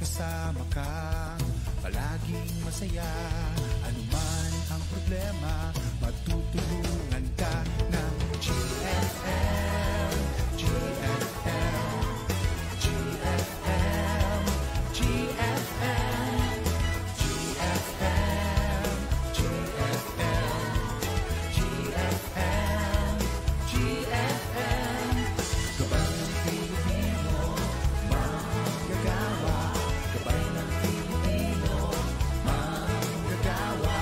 kasama ka, palaging masaya. Anuman ang problema, matutulungan ka ng GFM. GFM, GFM, GFM, GFM, GFM, GFM, GFM. Gabay ng Pilipino, manggagawa. Gabay ng Pilipino, manggagawa.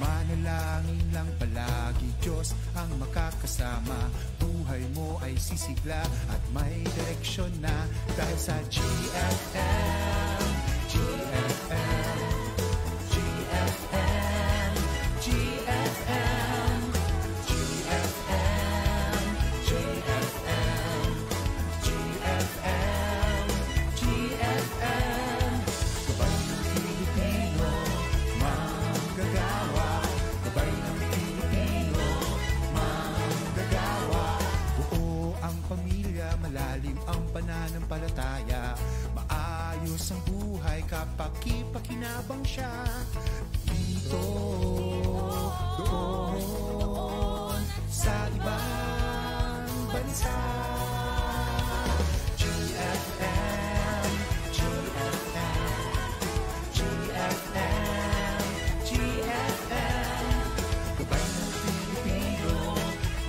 Manalangin lang palagi, Diyos ang makakasama. Buhay mo ay sisigla at may direksyon na dahil sa GFM. GFM, GFM, GFM, GFM, GFM, GFM, GFM. Gabay ng Pilipino, manggagawa. Gabay ng Pilipino, manggagawa. Buo ang pamilya, malalim ang pananampalataya. Maayos ang buhay kapag kipakinabang siya. Dito, doon, sa ibang bansa. GFM, GFM, GFM, GFM. Gabay ng Pilipino,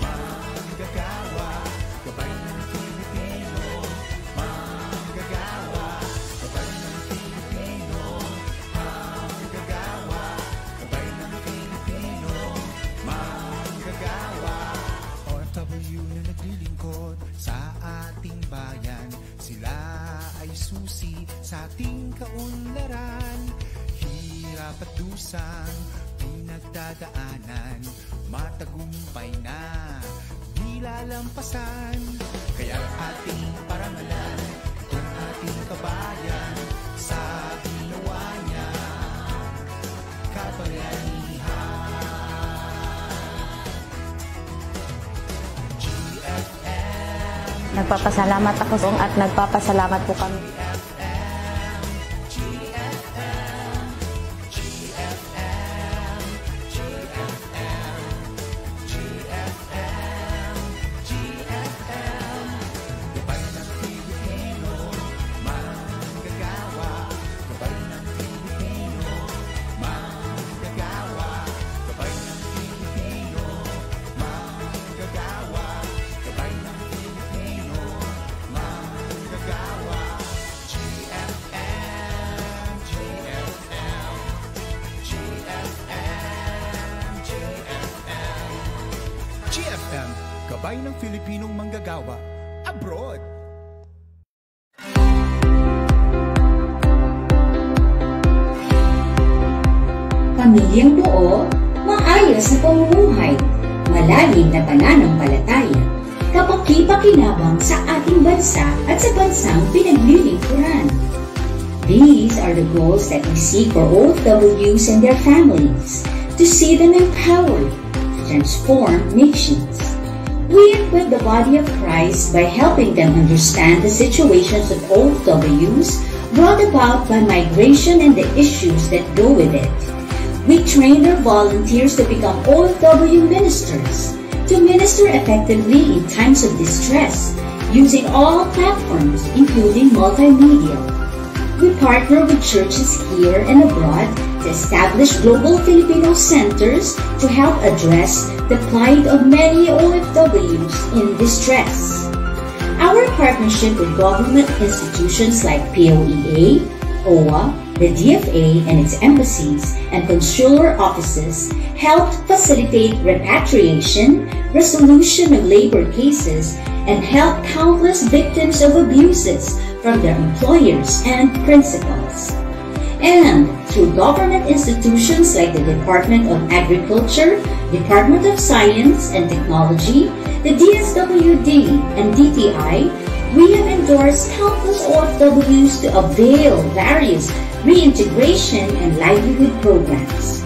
manggagawa. Gabay ng Pilipino, manggagawa. Gabay ng Pilipino, manggagawa. Gabay ng Pilipino, manggagawa. OFW na naglilingkod sa ating bayan, sila ay susi sa ating kaunlaran. Hirap at dusang pinagdadaanan, matagumpay na di lalampasan. Kaya ating parangalan itong ating kabayan sa ginawa niya kabayanihan. GFM. Nagpapasalamat ako at nagpapasalamat po kami. GFM, Gabay ng Filipinong Manggagawa, abroad. Pamilyang buo, maayos na pamumuhay, malalim na pananampalataya, kapaki-pakinabang sa ating bansa at sa bansang pinaglilingkuran. These are the goals that we seek for OFWs and their families, to see them empowered, transform nations. We equip the body of Christ by helping them understand the situations of OFWs brought about by migration and the issues that go with it. We train our volunteers to become OFW ministers, to minister effectively in times of distress, using all platforms, including multimedia. We partner with churches here and abroad to establish global Filipino centers to help address the plight of many OFWs in distress. Our partnership with government institutions like POEA, OWA, the DFA and its embassies and consular offices helped facilitate repatriation, resolution of labor cases, and help countless victims of abuses from their employers and principals. And through government institutions like the Department of Agriculture, Department of Science and Technology, the DSWD and DTI, we have endorsed countless OFWs to avail various reintegration and livelihood programs.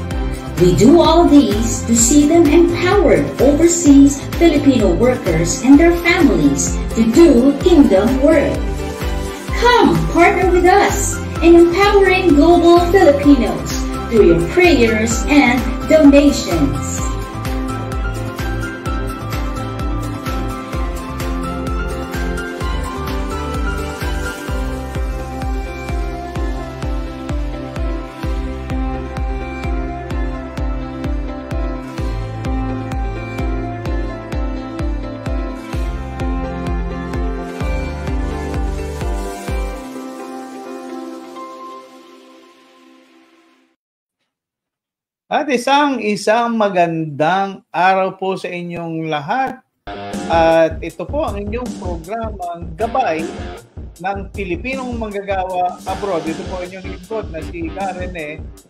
We do all these to see them empowered overseas Filipino workers and their families to do kingdom work. Come, partner with us and empowering global Filipinos through your prayers and donations. At isang magandang araw po sa inyong lahat. At ito po ang inyong programang Gabay ng Pilipinong Manggagawa Abroad. Ito po ang inyong lingkod na si Karen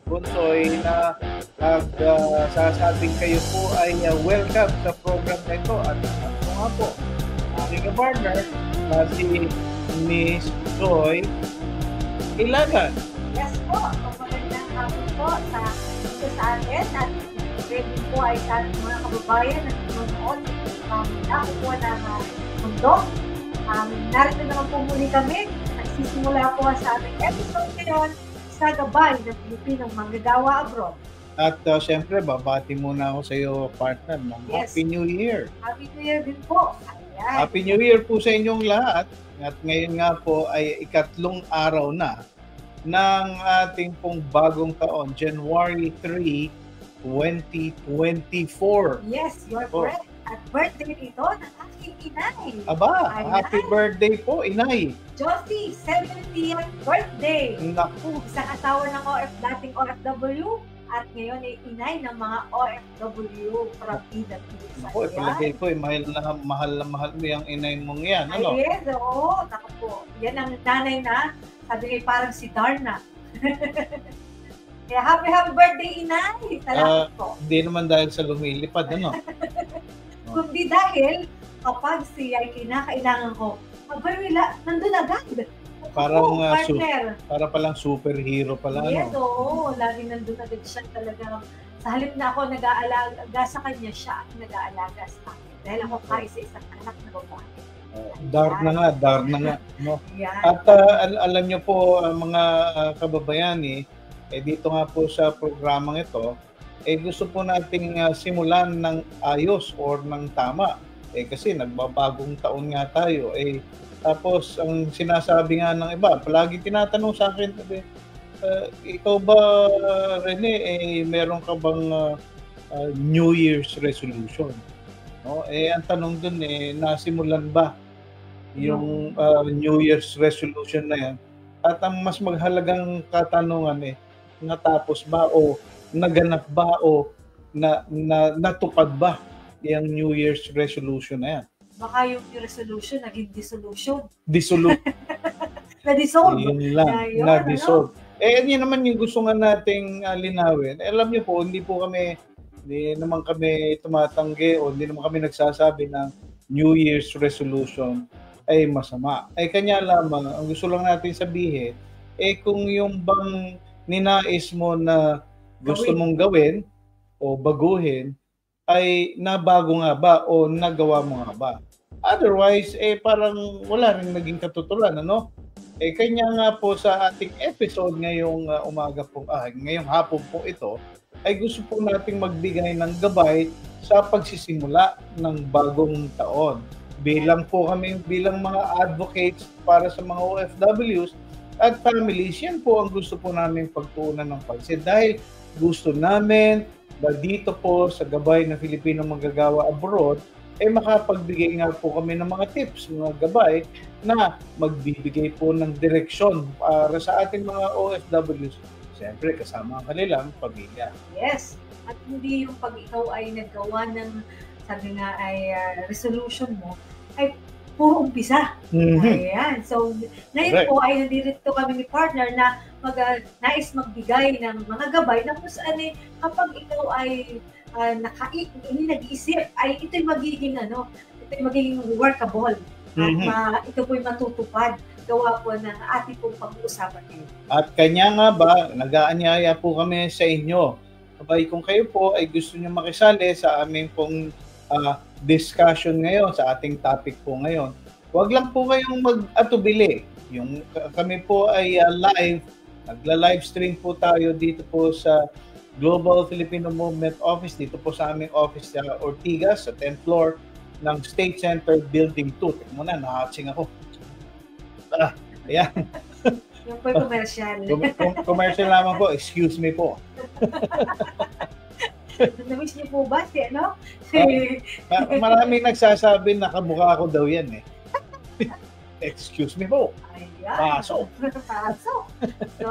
Bunsoy na sasabing kayo po ay welcome sa program na ito. At ako nga po, aking partner na si Miss Joy Ilagan. Yes po, magandang hapon po sa atin at ready po ay sa ating mga kababayan na nanonood ako po ng mundo. Narito naman po muli kami. Nagsisimula po sa ating episode ngayon sa Gabay ng Pilipinong Manggagawa Abroad. At syempre, babati muna ako sa iyo, partner, ng Happy New Year. Happy New Year din po. Ayan. Happy New Year po sa inyong lahat. At ngayon nga po ay ikatlong araw na ng ating pong bagong taon, January 3, 2024. Yes, you're correct. At birthday ito ng aking inay. Aba, Ayan. happy birthday po, inay. Josie, 70th birthday. Naku, Isang asawa ng dating OFW at ngayon ay inay ng mga OFW from PWS. naku, palagay ko, mahal mo yung inay mong yan. Ano? Ay, yes, oo. Naku po. Yan ang nanay na, sabi kayo parang si Darna. Kaya happy birthday, inay. Salamat po. Hindi naman dahil sa lumilipad, ano? Kundi dahil kapag siya ay kinakailangan ko, abay, nandun agad. Parang partner. para palang superhero pala, Yes, ano? oo. Lagi nandun agad siya talaga. Sa halip na ako nag-aalaga sa kanya, siya ang nag-aalaga sa akin. Dahil ako kaisa-isang anak na babae. Dar na nga. No? Yan. At alam nyo po, mga kababayani, dito nga po sa programang ito, gusto po nating simulan ng ayos or ng tama. Kasi nagbabagong taon nga tayo. Tapos, ang sinasabi nga ng iba, palagi tinatanong sa akin, ikaw ba, Rene, meron ka bang New Year's resolution? No? Ang tanong dun, nasimulan ba yung New Year's resolution na yan? At ang mas maghalagang katanungan, natapos ba o naganap ba o natupad ba yung New Year's resolution na yan? Baka yung resolution naging dissolution. Na-dissolve. Yun lang, Ayun, na-dissolve. Yan naman yung gusto nga nating linawin. Alam niyo po, hindi naman kami tumatanggi o hindi naman kami nagsasabi ng New Year's resolution ay masama. Kanya lamang, ang gusto lang natin sabihin, kung yung bang ninais mo na gusto mong gawin o baguhin, ay nabago nga ba o nagawa mo nga ba? Otherwise, parang wala rin naging katutulan, ano? Kanya nga po sa ating episode ngayong ngayong hapon po ito, ay gusto po nating magbigay ng gabay sa pagsisimula ng bagong taon. Bilang mga advocates para sa mga OFWs at families, yan po ang gusto po namin pagtuunan ng pansin. Dahil gusto namin na dito po sa Gabay ng Filipino Manggagawa Abroad, makapagbigay nga po kami ng mga tips, mga gabay na magbibigay po ng direksyon para sa ating mga OFWs. Siyempre, kasama ang kanilang pamilya. Yes. At hindi yung pag ikaw ay naggawa ng, sabi nga ay resolution mo, ay puro umpisa. Ayan. So, ngayon po ay nandito kami ni partner na nais magbigay ng mga gabay na kung saan kapag ikaw ay nag-iisip, ay ito'y magiging workable. At ito po'y matutupad. Gawa po ng ating pong pag-uusapan ngayon. At kanya nga ba, nag-aanyaya po kami sa inyo. Abay, kung kayo po ay gusto nyo makisali sa aming pong discussion ngayon, sa ating topic po ngayon, huwag lang po kayong mag-atubili. Kami po ay live Nagla-livestream po tayo dito po sa Global Filipino Movement Office, dito po sa aming office sa Ortigas, sa 10th floor ng State Center Building 2. Tingnan mo na, nakatsing ako. Ayan. Yung po yung commercial. Commercial naman po, excuse me po. Namiss niyo po ba si ano? Maraming nagsasabi na kamukha ko daw yan eh. Excuse me po. Ayan. Pasok. Pasok. So,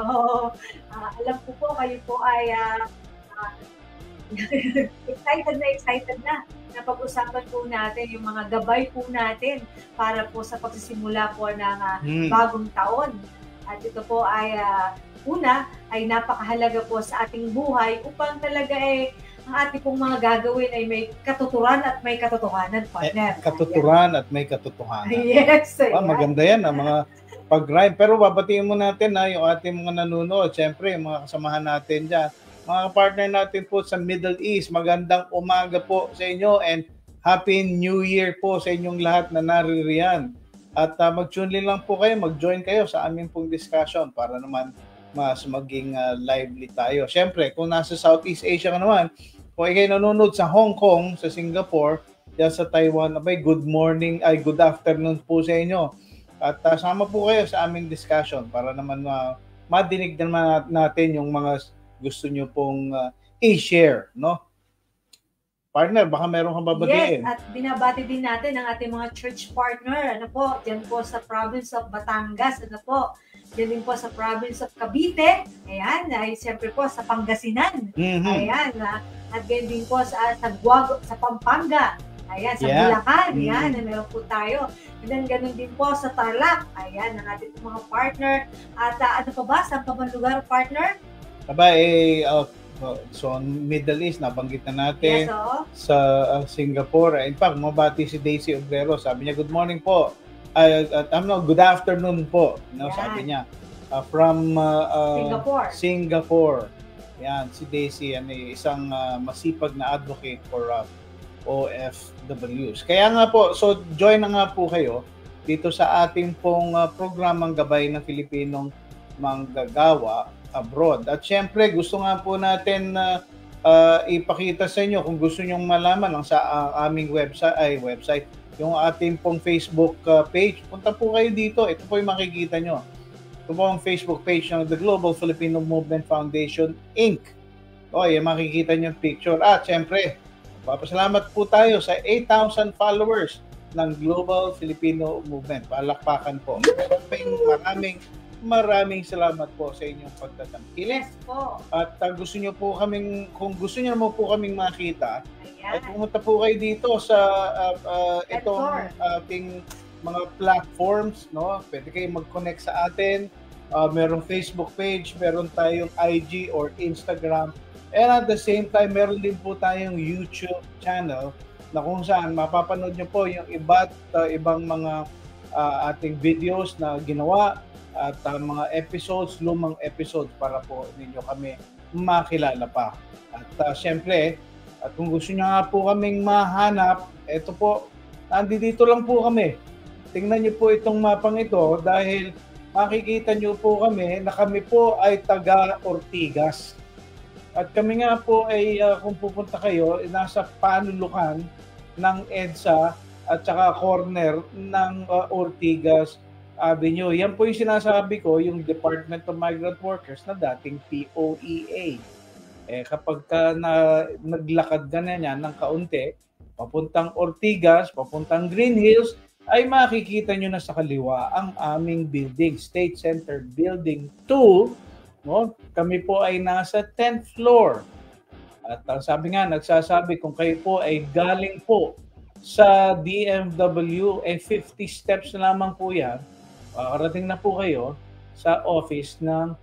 alam ko po, kayo po ay excited na pag-usapan po natin yung mga gabay po natin para po sa pagsisimula po ng bagong taon. At ito po ay una ay napakahalaga po sa ating buhay upang talaga ang ating pong mga gagawin ay may katuturan at may katotohanan, partner. Katuturan at may katotohanan. Yes. Maganda yan, mga pag-rhyme. Pero babatiin mo natin yung ating mga nanonood. Siyempre, yung mga kasamahan natin dyan. Mga partner natin po sa Middle East, magandang umaga po sa inyo and Happy New Year po sa inyong lahat na naririyan. At mag-tune in lang po kayo, mag-join kayo sa aming pong discussion para naman mas maging lively tayo. Siyempre, kung nasa Southeast Asia ka naman, kung kayo nanonood sa Hong Kong, sa Singapore, yan sa Taiwan, good morning, good afternoon po sa inyo. At sama po kayo sa aming discussion para naman madinig naman natin yung mga gusto nyo pong i-share, no? Partner, baka meron kang babatiin. Yes, at binabati din natin ang ating mga church partner. Ano po, dyan po sa province of Batangas. Ano po, dyan din po sa province of Cavite. Ayan, ay siyempre po sa Pangasinan. Mm-hmm. Ayan, at ganyan din po sa Pampanga. Ayan, sa Bulacan. Ayan, meron po tayo. And then, ganun din po sa Tarlac. Ayan, ang ating mga partner. At ano pa ba? Saan pa bang lugar, partner? So Middle East, nabanggit na natin. Yes, sa Singapore. In fact, mabati si Daisy Obrero. Sabi niya, good morning po. Good afternoon po. No, sabi niya. From Singapore. Yan, si Daisy, isang masipag na advocate for OFWs. Kaya nga po, so join na nga po kayo dito sa ating pong programang Gabay ng Filipinong Manggagawa Abroad. At syempre, gusto nga po natin ipakita sa inyo kung gusto nyong malaman ang sa aming website, yung ating pong Facebook page. Punta po kayo dito. Ito po yung makikita nyo. Ito po ang Facebook page ng The Global Filipino Movement Foundation, Inc. Yan, makikita nyo yung picture. At syempre, papasalamat po tayo sa 8,000 followers ng Global Filipino Movement. Palakpakan po. Maraming salamat po sa inyong pagtatangkilik. Yes po. At kung gusto niyo naman po kaming makita, ay pumunta po kayo dito sa itong ating mga platforms, no? Pwede kayo mag-connect sa atin. Merong Facebook page, meron tayong IG or Instagram. And at the same time, meron din po tayong YouTube channel na kung saan mapapanood nyo po yung ibang mga ating videos na ginawa at mga lumang episodes para po ninyo kami makilala pa. At syempre, at kung gusto nyo nga po kaming mahanap, eto po, dito lang po kami. Tingnan nyo po itong mapang ito dahil makikita nyo po kami na kami po ay taga Ortigas. At kami nga po ay kung pupunta kayo, nasa panulukan ng EDSA at saka corner ng Ortigas Avenue. Yan po yung sinasabi ko, yung Department of Migrant Workers na dating POEA. Kapag naglakad ka na yan ng kaunti, papuntang Ortigas, papuntang Green Hills, ay makikita nyo na sa kaliwa ang aming building, State Center Building 2. No? Kami po ay nasa 10th floor. At nagsasabi kung kayo po ay galing po sa DMW, 50 steps na lamang po yan, karating na po kayo sa office ng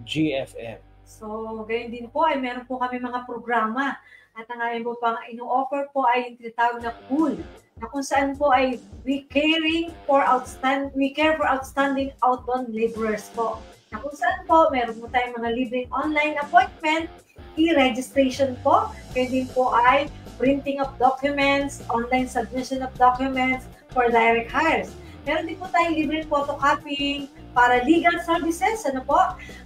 GFM. So, gayon din po ay meron po kami mga programa at ang amin po pang ino-offer po ay yung tinatawag na pool na kung saan po ay we care for outstanding outbound laborers po. Na kung saan po meron po tayong mga libreng online appointment, e-registration po, kaya din po ay printing of documents, online submission of documents for direct hires. Meron din po tayong libreng photocopying, para legal services, ano po.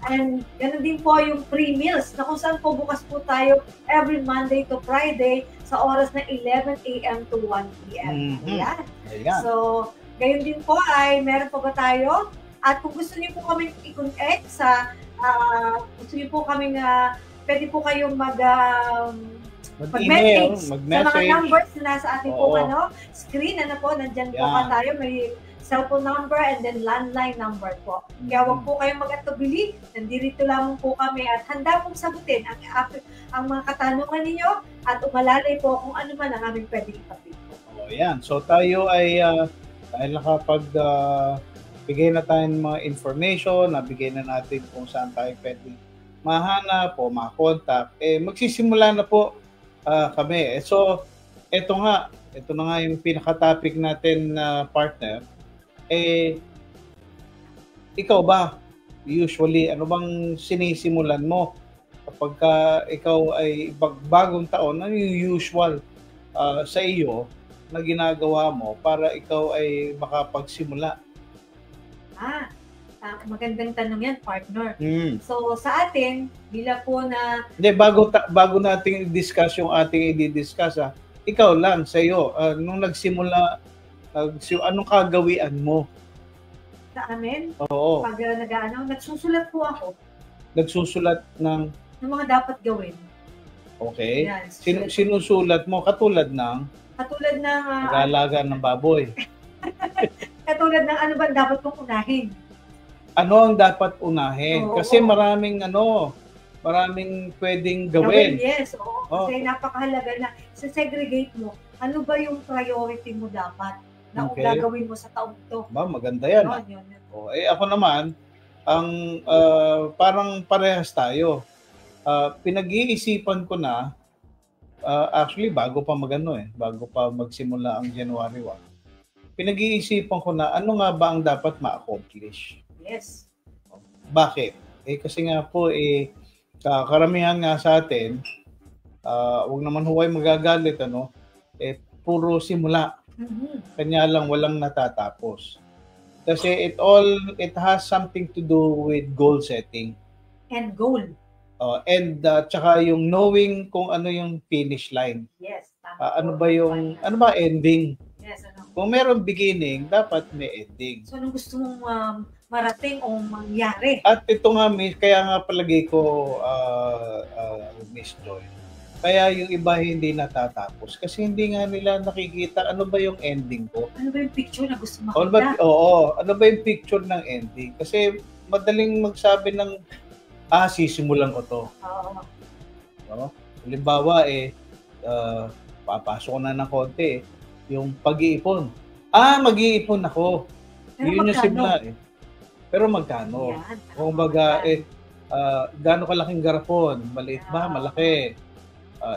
And ganun din po yung free meals na kung saan po bukas po tayo every Monday to Friday sa oras na 11 a.m. to 1 p.m. Ayan. So, gayon din po ay meron pa ba tayo? At kung gusto niyo po kami i-connect sa, gusto niyo po kami pwede po kayong mag-message sa mga numbers na nasa ating po screen. Ano po, nandyan po tayo. May cellphone number and then landline number po. Kaya huwag po kayong mag-atubili. Nandito lamang po kami at handa pong sagutin ang mga katanungan ninyo at umalalay po kung ano man ang aming pwedeng ipapit po. Yan. So tayo ay dahil nakapag bigay na tayo ng mga information, nabigay na natin kung saan tayo pwedeng mahanap o makontak, magsisimula na po kami. So, ito na nga yung pinaka-topic natin na partner. Ikaw ba, usually, ano bang sinisimulan mo kapag ikaw ay bagong taon, ano yung usual sa iyo na ginagawa mo para ikaw ay makapagsimula? Magandang tanong yan, partner. So, sa atin, bila po na... Hindi, bago natin i-discuss yung ating i-discuss, ikaw lang, sa iyo, nung nagsimula, anong kagawian mo? Sa amin? Oo. Pag nagsusulat po ako. Nagsusulat ng mga dapat gawin. Okay. Yan, sinusulat mo katulad ng pag-aalaga ng baboy. Katulad ng ano ba dapat kong unahin? Ano ang dapat unahin? Kasi maraming pwedeng gawin. Yes, oo. Kasi napakahalaga na segregate mo. Ano ba yung priority mo dapat na gagawin mo sa taong ito? Maganda yan. Ako naman, parang parehas tayo. Pinag-iisipan ko na, actually bago pa magsimula ang January 1, pinag-iisipan ko na ano nga ba ang dapat ma-accomplish. Yes. Bakit? Kasi nga po, karamihan nga sa atin, huwag naman huwag magagalit, puro simula. Kanya lang walang natatapos. Kasi it has something to do with goal setting. And goal. Tsaka yung knowing kung ano yung finish line. Yes. Ano ba ending? Yes, Kung meron beginning, dapat may ending. So, anong gusto mong marating o mangyari? At ito nga, kaya nga palagay ko, Miss Joy, kaya yung iba hindi natatapos. Kasi hindi nga nila nakikita ano ba yung ending ko. Ano ba yung picture na gusto makita? Ano ba yung picture ng ending? Kasi madaling magsabi ng, sisimulan ko to. Oo. Halimbawa, papasok ko na ng konti, yung pag-iipon. Mag-iipon ako. Pero yun yung simula Pero magkano? Yan. Kung baga, gaano kalaking garapon? Maliit ba? Malaki?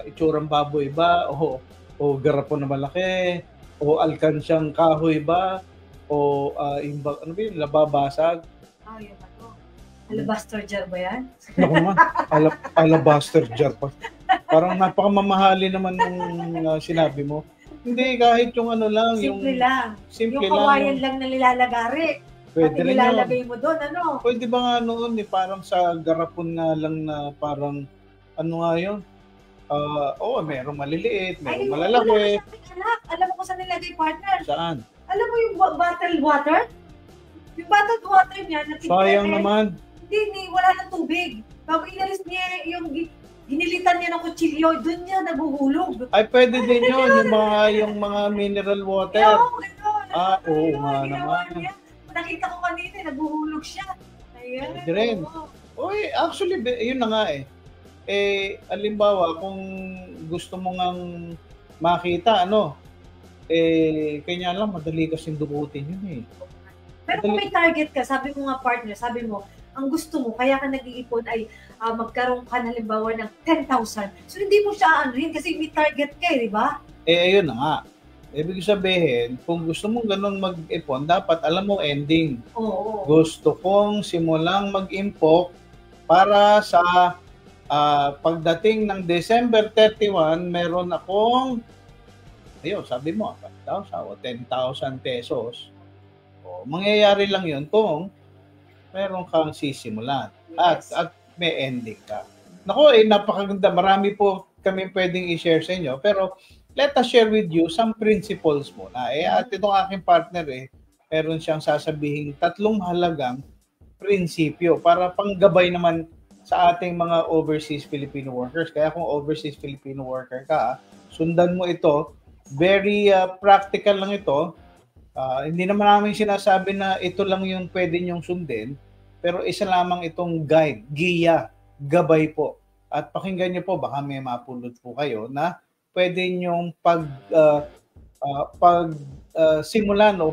Itsurang baboy ba? O garapon na malaki? O alkansyang kahoy ba? O yung lababasag? Yun ako. Alabaster jar ba yan? Naku man, alabaster jar pa. Parang napakamamahali naman yung sinabi mo. Hindi, kahit yung Simple lang. Yung kawayan lang na nilalagari. Pwede rin nilalagay mo doon, Pwede ba nga noon, parang sa garapon nga lang na parang, nga yun? Merong maliliit, merong malalaki. Alam mo kung saan nilagay, partner? Saan? Alam mo yung bottled water? Yung bottled water niya, sayang naman. Hindi, wala nang tubig. Bago inalis niya yung ginilitan niya ng kutsilyo, doon niya naguhulog. Ay, pwede din yun, yung mga mineral water. Oo nga naman. Nakita ko kanina, naguhulog siya. Ayan. Pwede rin. Actually, yun na nga halimbawa, kung gusto mo ngang makita, kanya lang, madali kasing dukutin yun Pero kung may target ka, sabi mo nga partner, sabi mo, ang gusto mo, kaya ka nag-iipon ay magkaroon ka halimbawa ng 10,000. So hindi mo siya anuhin kasi may target ka di ba? Ayun na nga. Ibig sabihin, kung gusto mong ganun mag-ipon, dapat alam mo ending. Oo. Gusto kong simulang mag-impok para sa pagdating ng December 31, meron akong, sabi mo, 5,000 o 10,000 pesos. Mangyayari lang yun kung meron kang sisimulan Yes. at may ending ka. Nako, napakaganda. Marami po kami pwedeng i-share sa inyo, pero let us share with you some principles muna. At itong aking partner meron siyang sasabihin 3 mahalagang prinsipyo para panggabay naman sa ating mga overseas Filipino workers. Kaya kung overseas Filipino worker ka, sundan mo ito. Very practical lang ito. Hindi naman namin sinasabi na ito lang yung pwede nyong sundin, pero isa lamang itong guide, giya, gabay po. At pakinggan niyo po, baka may mapulot po kayo na pwede nyong simulan o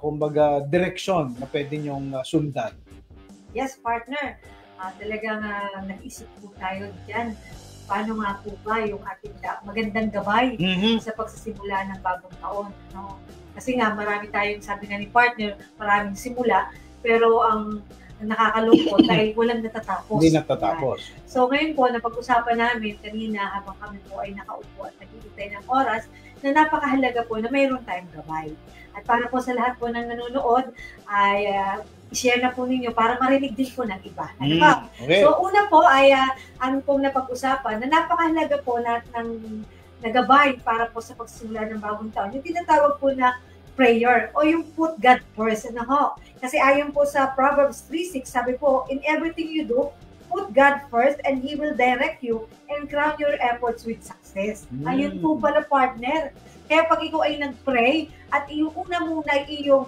kumbaga direksyon na pwede nyong sundan. Yes, partner. Talagang nag-isip po tayo dyan. Paano nga po ba yung ating magandang gabay sa pagsisimula ng bagong taon? No? Kasi nga, marami tayong, sabi nga ni partner, maraming simula, pero ang nakakalungkot ay walang natatapos. Hindi natatapos. So ngayon po, napag-usapan namin kanina habang kami po ay nakaupo at naghihintay ng oras, na napakahalaga po na mayroon tayong gabay. At para po sa lahat po ng nanonood, ay i-share na po ninyo para marinig din po ng iba. Ano ba? Okay. So una po ay ang pong napag-usapan na napakahalaga po ng nagabay para po sa pagsisimula ng bagong taon. Yung tinatawag po na prayer o yung put God first. Ano ho? Kasi ayon po sa Proverbs 3:6, sabi po, in everything you do, put God first and He will direct you and crown your efforts with success. Ayun po pala, partner. Kaya pag ikaw ay nag-pray at yung una muna ay iyong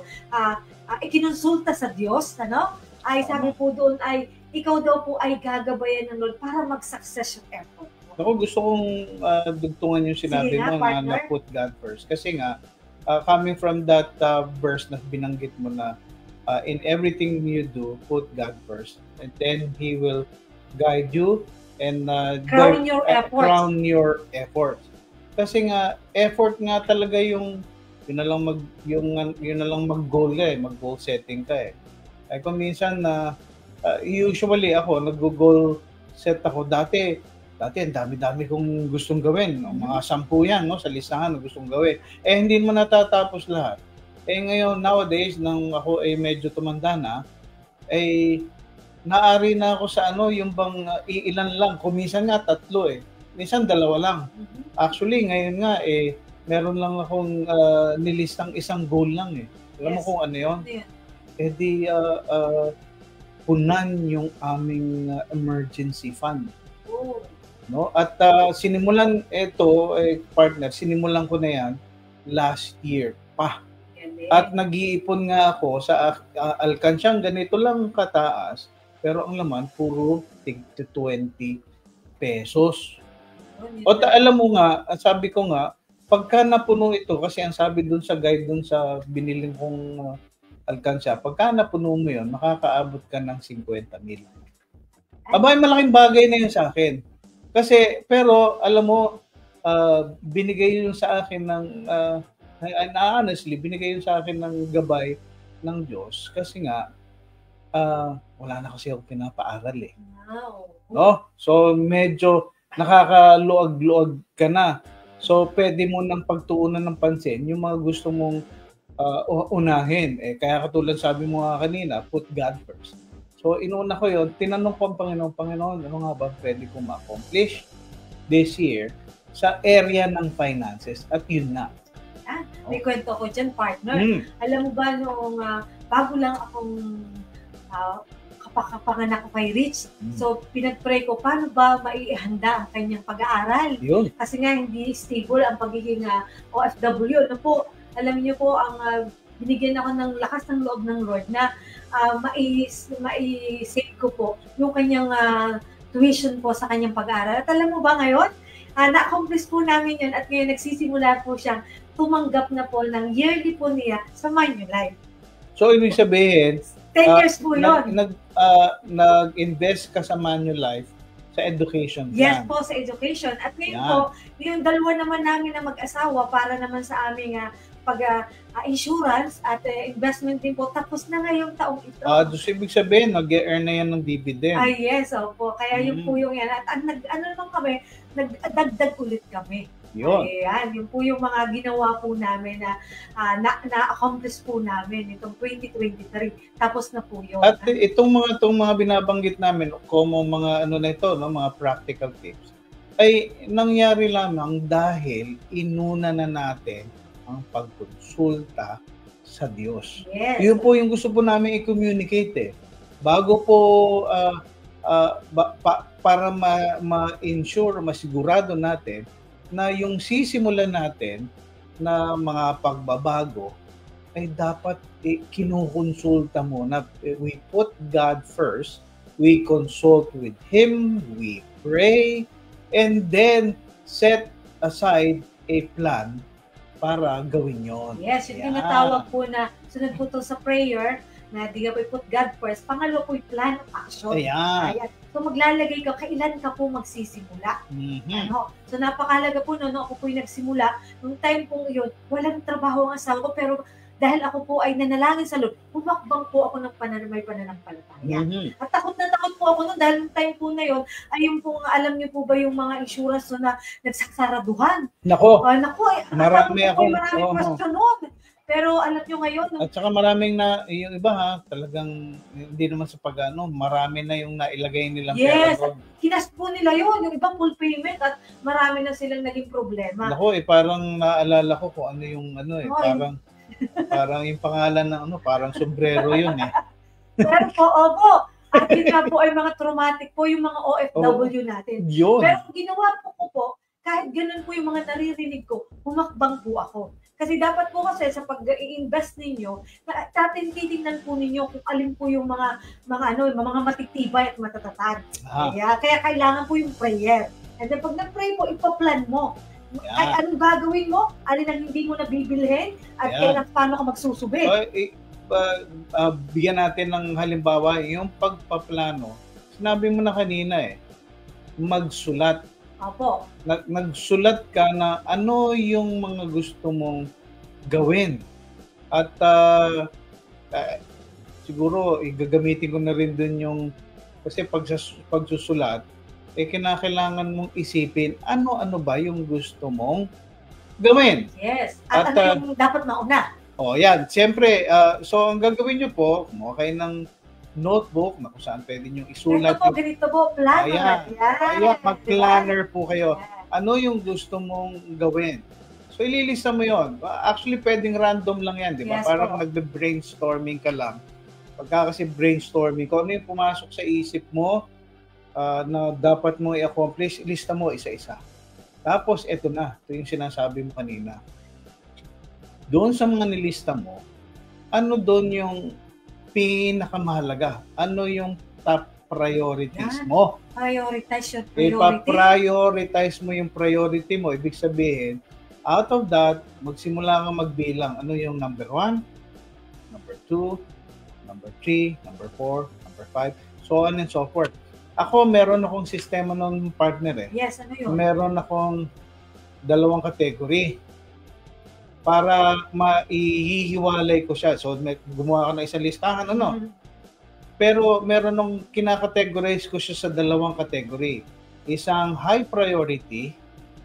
ikinonsulta sa Diyos, ano? Ay sabi po doon ay ikaw daw po ay gagabayan ng Lord para mag-success yung effort mo. Ako gusto kong dugtungan yung sinabi mo na put God first. Kasi nga, coming from that verse na binanggit mo na in everything you do, put God first. And then He will guide you and crown your efforts. Kasi nga, effort nga talaga yung yun na lang mag-goal ka mag-goal setting ka Ay kung minsan usually ako, nag-goal set ako. Dati ang dami-dami kong gustong gawin. Mga 10 yan, no, sa listahan na gustong gawin. Hindi mo natatapos lahat. Ngayon, nowadays, nang ako ay medyo tumanda na, naari na ako sa yung bang iilan lang. Kuminsan nga 3 Minsan 2 lang. Actually, ngayon nga, meron lang akong nilistang isang goal lang Alam mo kung ano yun? Punan yung aming emergency fund. No? At sinimulan sinimulan ko na yan last year pa. At nag-iipon nga ako sa alkansyang ganito lang kataas, pero ang laman puro tig 20 pesos. O alam mo nga, sabi ko nga, pagka napuno ito, kasi ang sabi dun sa guide dun sa biniling kong alkansya, pagka napuno mo yun, makakaabot ka ng 50,000. Abay, malaking bagay na yun sa akin. Kasi, pero, alam mo, binigay yun sa akin ng, honestly, binigay yun sa akin ng gabay ng Diyos. Kasi nga, wala na kasi ako pinapaaral No? So, medyo nakakaluag-luag ka na. So, pwede mo nang pagtuunan ng pansin yung mga gusto mong unahin. Kaya katulad sabi mo nga kanina, put God first. So, inuna ko yun, tinanong ko ang Panginoon, ano nga ba pwede kong ma-accomplish this year sa area ng finances? At yun na. May kwento ko dyan, partner. Alam mo ba, noong bago lang akong kapanganak ko kay Rich, so pinag-pray ko, paano ba maihanda ang kanyang pag-aaral? Yun. Kasi nga, hindi stable ang pagiging OFW. Ano po, alam niyo po, ang binigyan ako ng lakas ng loob ng Lord na mai-save ko po yung kanyang tuition po sa kanyang pag-aaral. At alam mo ba ngayon, na-accomplish po namin yun at ngayon nagsisimula po siyang tumanggap na po ng yearly po niya sa Manulife. So, ibig sabihin, 10 years po yun. Nag-invest ka sa Manulife sa education plan. Yes po, sa education. At ngayon po, yung 2 naman namin na mag-asawa para naman sa aming insurance at investment din po, tapos na ngayong taong ito. Ibig sabihin, nag-earn na yan ng dividend. Yes, opo. Kaya yun po yung yan. At naman kami, nagdagdag ulit kami. Yun. Ayan, yun po yung mga ginawa po namin na na-accomplish po namin itong 2023. Tapos na po yun. At itong mga binabanggit namin, common mga ano na ito, no, mga practical tips, ay nangyari lamang dahil inuna na natin ang pagkonsulta sa Diyos. Yes. Yun po yung gusto po namin i-communicate eh. Bago po para ma-ensure, masigurado natin na yung sisimulan natin na mga pagbabago ay dapat kinukonsulta muna. We put God first, we consult with Him, we pray, and then set aside a plan para gawin yon. Yes, yung tinatawag po na sunod po to sa prayer na di ka po put God first. Pangalawa po yung plan of action. Ayan. So maglalagay ka, kailan ka po magsisimula? Mm-hmm. Ano? So napakalaga po no, ako po yung nagsimula. Nung time pong yun, walang trabaho ang asawa ko, pero dahil ako po ay nanalangin sa Lord, humakbang po ako ng may pananampalataya. Mm-hmm. At takot na takot po ako nun dahil nung time po na yun, ay yung pong, alam niyo po ba yung mga insurance na nagsasaraduhan? Nako, Marami akong question nun. Pero alam nyo ngayon, at saka maraming na, yung iba ha, talagang hindi naman sa pag-ano, marami na yung nailagay nilang yes, pera doon. Kinas po nila yun, yung ibang full payment at marami na silang naging problema. Nako, parang naalala ko kung ano yung ano parang yung pangalan ng ano, parang sombrero yun eh. Pero po, opo, at yun nga po ay mga traumatic po, yung mga OFW natin. Yun. Pero ginawa po, kahit ganun po yung mga naririnig ko, humakbang po ako. Kasi dapat po kasi sa pag-i-invest ninyo, titingnan po ninyo kung alin po yung mga matitibay at matatatag. Kaya kailangan po yung prayer. And then pag nag-pray mo, ipaplan mo. Ay, anong gagawin mo? Alin ang hindi mo nabibilhin? At kailan paano ka magsusubi? Bigyan natin ng halimbawa, yung pagpaplano, sinabi mo na kanina magsulat. Opo. Nagsulat ka na ano yung mga gusto mong gawin. At siguro gagamitin ko na rin dun yung, kasi pagsusulat, kinakailangan mong isipin ano-ano ba yung gusto mong gawin. Yes. At ano yung dapat mauna? Yan. Siyempre, so ang gagawin nyo po, kumuha kayo ng notebook na kung saan pwede nyo isulat. Ganito po, planner. Mag-planner po kayo. Ano yung gusto mong gawin? So, ililista mo yon. Actually, pwedeng random lang yan, di ba? Yes, parang nagbe-brainstorming ka lang. Pagka kasi brainstorming, kung ano yung pumasok sa isip mo na dapat mo i-accomplish, ilista mo isa-isa. Tapos, ito yung sinasabi mo kanina. Doon sa mga nilista mo, ano doon yung pinakamahalaga? Ano yung top priorities mo? Prioritize your priority. Ipa-prioritize mo yung priority mo. Ibig sabihin, out of that, magsimula kang magbilang. Ano yung number 1, number 2, number 3, number 4, number 5, so on and so forth. Ako, meron akong sistema ng partner Yes, ano yun? Meron akong 2 category para maihihiwalay ko siya. So, gumawa ko ng isang listahan, Pero meron nung kinakategorize ko siya sa 2 category. Isang high priority,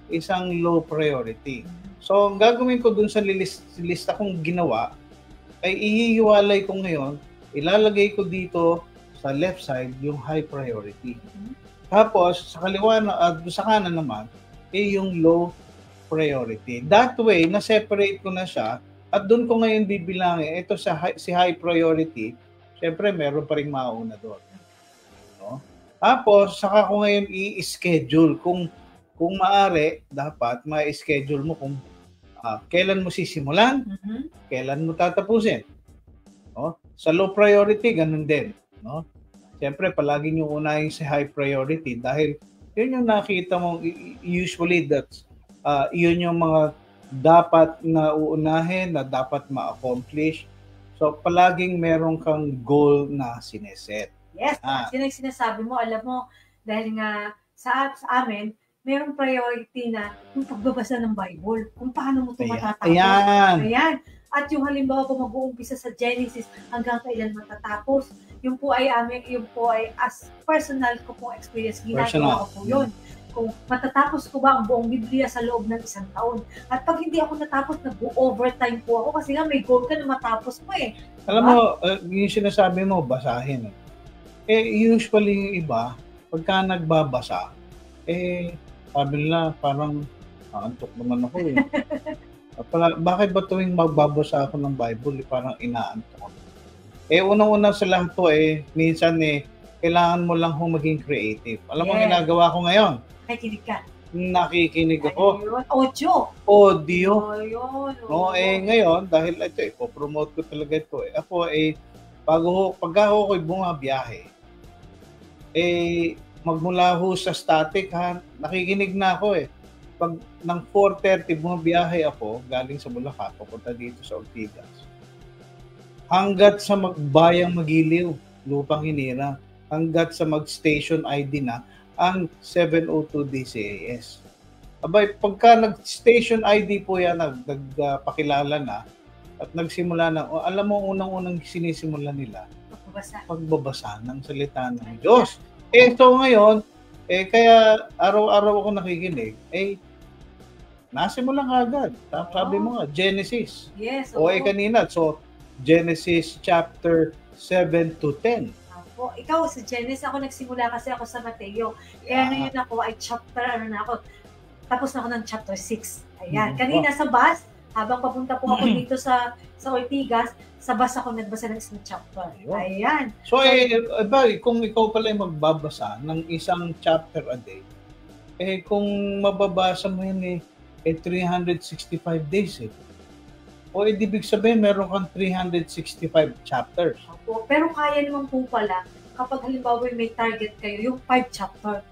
isang low priority. So, ang gagawin ko dun sa lista kong ginawa, ay ihihiwalay ko ngayon, ilalagay ko dito sa left side yung high priority. Tapos, sa kaliwa sa kanan naman, yung low priority. That way, na-separate ko na siya at doon ko ngayon bibilangin. Ito si high priority, syempre meron pa rin mauna doon. No? Tapos, saka ko ngayon i-schedule. Kung maaari, dapat ma-schedule mo kung kailan mo sisimulan, kailan mo tatapusin. No? Sa low priority, ganun din. No? Syempre, palagi nyo unahin si high priority dahil yun yung nakita mo, usually that's yun yung mga dapat na uunahin, na dapat ma-accomplish. So, palaging meron kang goal na sineset. Yes, sinasabi mo, alam mo, dahil nga sa amin, merong priority na yung pagbabasa ng Bible, kung paano mo ito matatapos. Ayan. At yung halimbawa po mag-uumpisa sa Genesis hanggang kailan matatapos, yung po ay as personal ko pong experience, ginagawa ko po yun. kung matatapos ko ba ang buong Biblia sa loob ng 1 taon. At pag hindi ako natapos, nag-overtime po ako kasi nga may goal ka na matapos mo eh. Alam mo, yung sinasabi mo, basahin usually yung iba, pagka nagbabasa, sabi nila, parang antok naman ako eh. Bakit ba tuwing magbabasa ako ng Bible, parang inaantok ako? Unang-una sa lahat to minsan kailangan mo lang maging creative. Alam mo ginagawa ko ngayon? Nakikinig ka. Nakikinig ako. Audio. No, ngayon, dahil ito ipopromote ko talaga ito Ako pagka ako bumabiyahe, magmula ho sa static nakikinig na ako Pag ng 4:30 bumabiyahe ako, galing sa Bulacan, papunta dito sa Ortigas. Hanggat sa magbayang Magiliw, Lupang Hinira, hanggat sa mag-station ID na ang 702 DCAS. Abay, pagka nag-station ID po yan, nagpakilala na at nagsimula na, alam mo, unang-unang sinisimula nila, pagbabasa ng salita ng Diyos. So ngayon, kaya araw-araw ako nakikinig, nasimulan agad. Sabi mo nga, Genesis. Yes. Kanina, so Genesis chapter 7 to 10. Ikaw sa Genesis, ako nagsimula kasi ako sa Mateo. Kaya ngayon ako ay tapos na ako ng chapter 6. Ayan. Kanina sa bus, habang papunta po ako dito sa Ortigas, sa bus ako nagbasa ng isang chapter. Ayan. So, kung ikaw pala ay magbabasa ng isang chapter a day, kung mababasa mo yun 365 days ibig sabihin meron kang 365 chapters. Pero kaya naman po pala, kapag halimbawa may target kayo, yung 5 chapter,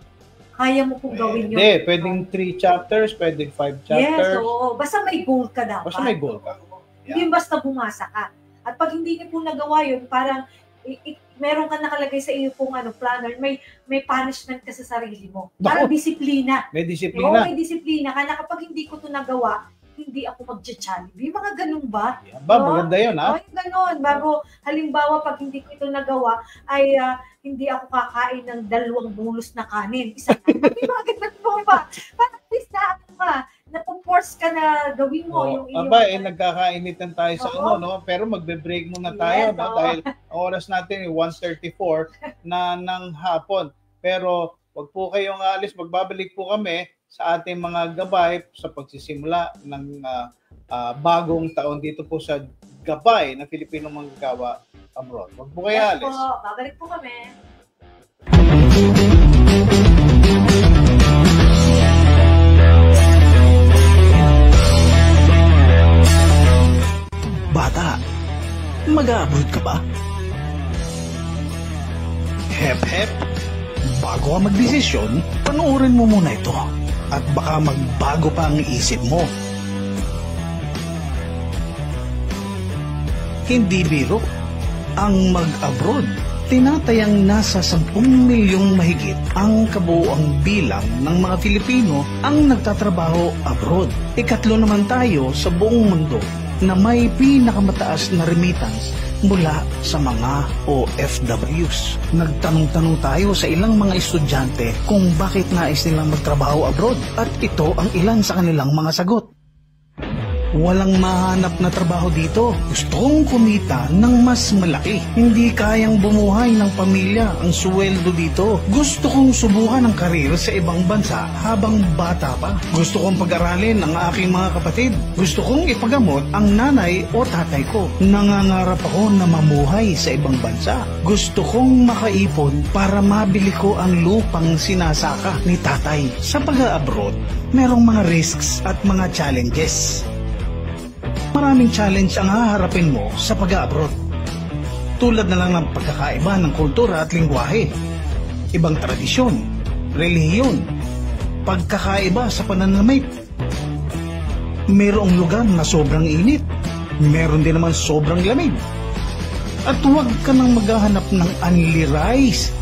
kaya mo pong gawin yun. Hindi, pwedeng 3 chapters, pwedeng 5 chapters. Yes, basta may goal ka dapat. Basta may goal ka. Hindi basta bumasa ka. At pag hindi niyo po nagawa yun, parang meron ka nakalagay sa iyo pong planner, may punishment ka sa sarili mo. Parang disiplina. May disiplina. May disiplina ka na kapag hindi ko ito nagawa, hindi ako mag-challenge. Yung mga ganun ba? Maganda yun, yung ganun. Bago, halimbawa, pag hindi ko ito nagawa, ay hindi ako kakain ng 2 bulos na kanin. Isa na. Yung mga ganun ba? Parang at least napoforce ka na gawin mo yung nagkakainitan tayo sa pero magbe-break muna tayo, dahil ang oras natin 1:34 na ng hapon. Pero wag po kayong alis, magbabalik po kami sa ating mga gabay sa pagsisimula ng bagong taon dito po sa gabay ng Filipinong Manggagawa Abroad. Wag po kayo alis. Babalik po kami. Bata, mag-a-abroad ka ba? Hep, bago ka magdesisyon, panoorin mo muna ito. At baka magbago pa ang isip mo. Hindi biro. Ang mag-abroad, tinatayang nasa 10 milyong mahigit ang kabuuang bilang ng mga Filipino ang nagtatrabaho abroad. Ikatlo naman tayo sa buong mundo na may pinakamataas na remittance mula sa mga OFWs. Nagtanong-tanong tayo sa ilang mga estudyante kung bakit nais nilang magtrabaho abroad at ito ang ilan sa kanilang mga sagot. Walang mahanap na trabaho dito. Gusto kong kumita ng mas malaki. Hindi kayang bumuhay ng pamilya ang sweldo dito. Gusto kong subukan ang karir sa ibang bansa habang bata pa. Gusto kong pag-aralin ang aking mga kapatid. Gusto kong ipagamot ang nanay o tatay ko. Nangangarap ako na mamuhay sa ibang bansa. Gusto kong makaipon para mabili ko ang lupang sinasaka ni tatay. Sa pag-abroad, merong mga risks at mga challenges. Maraming challenge ang haharapin mo sa pag-abroad. Tulad na lang ng pagkakaiba ng kultura at lingwahe, ibang tradisyon, relihiyon, pagkakaiba sa pananamit. Mayroong lugar na sobrang init, meron din naman sobrang lamig. At huwag ka nang maghahanap ng only rice.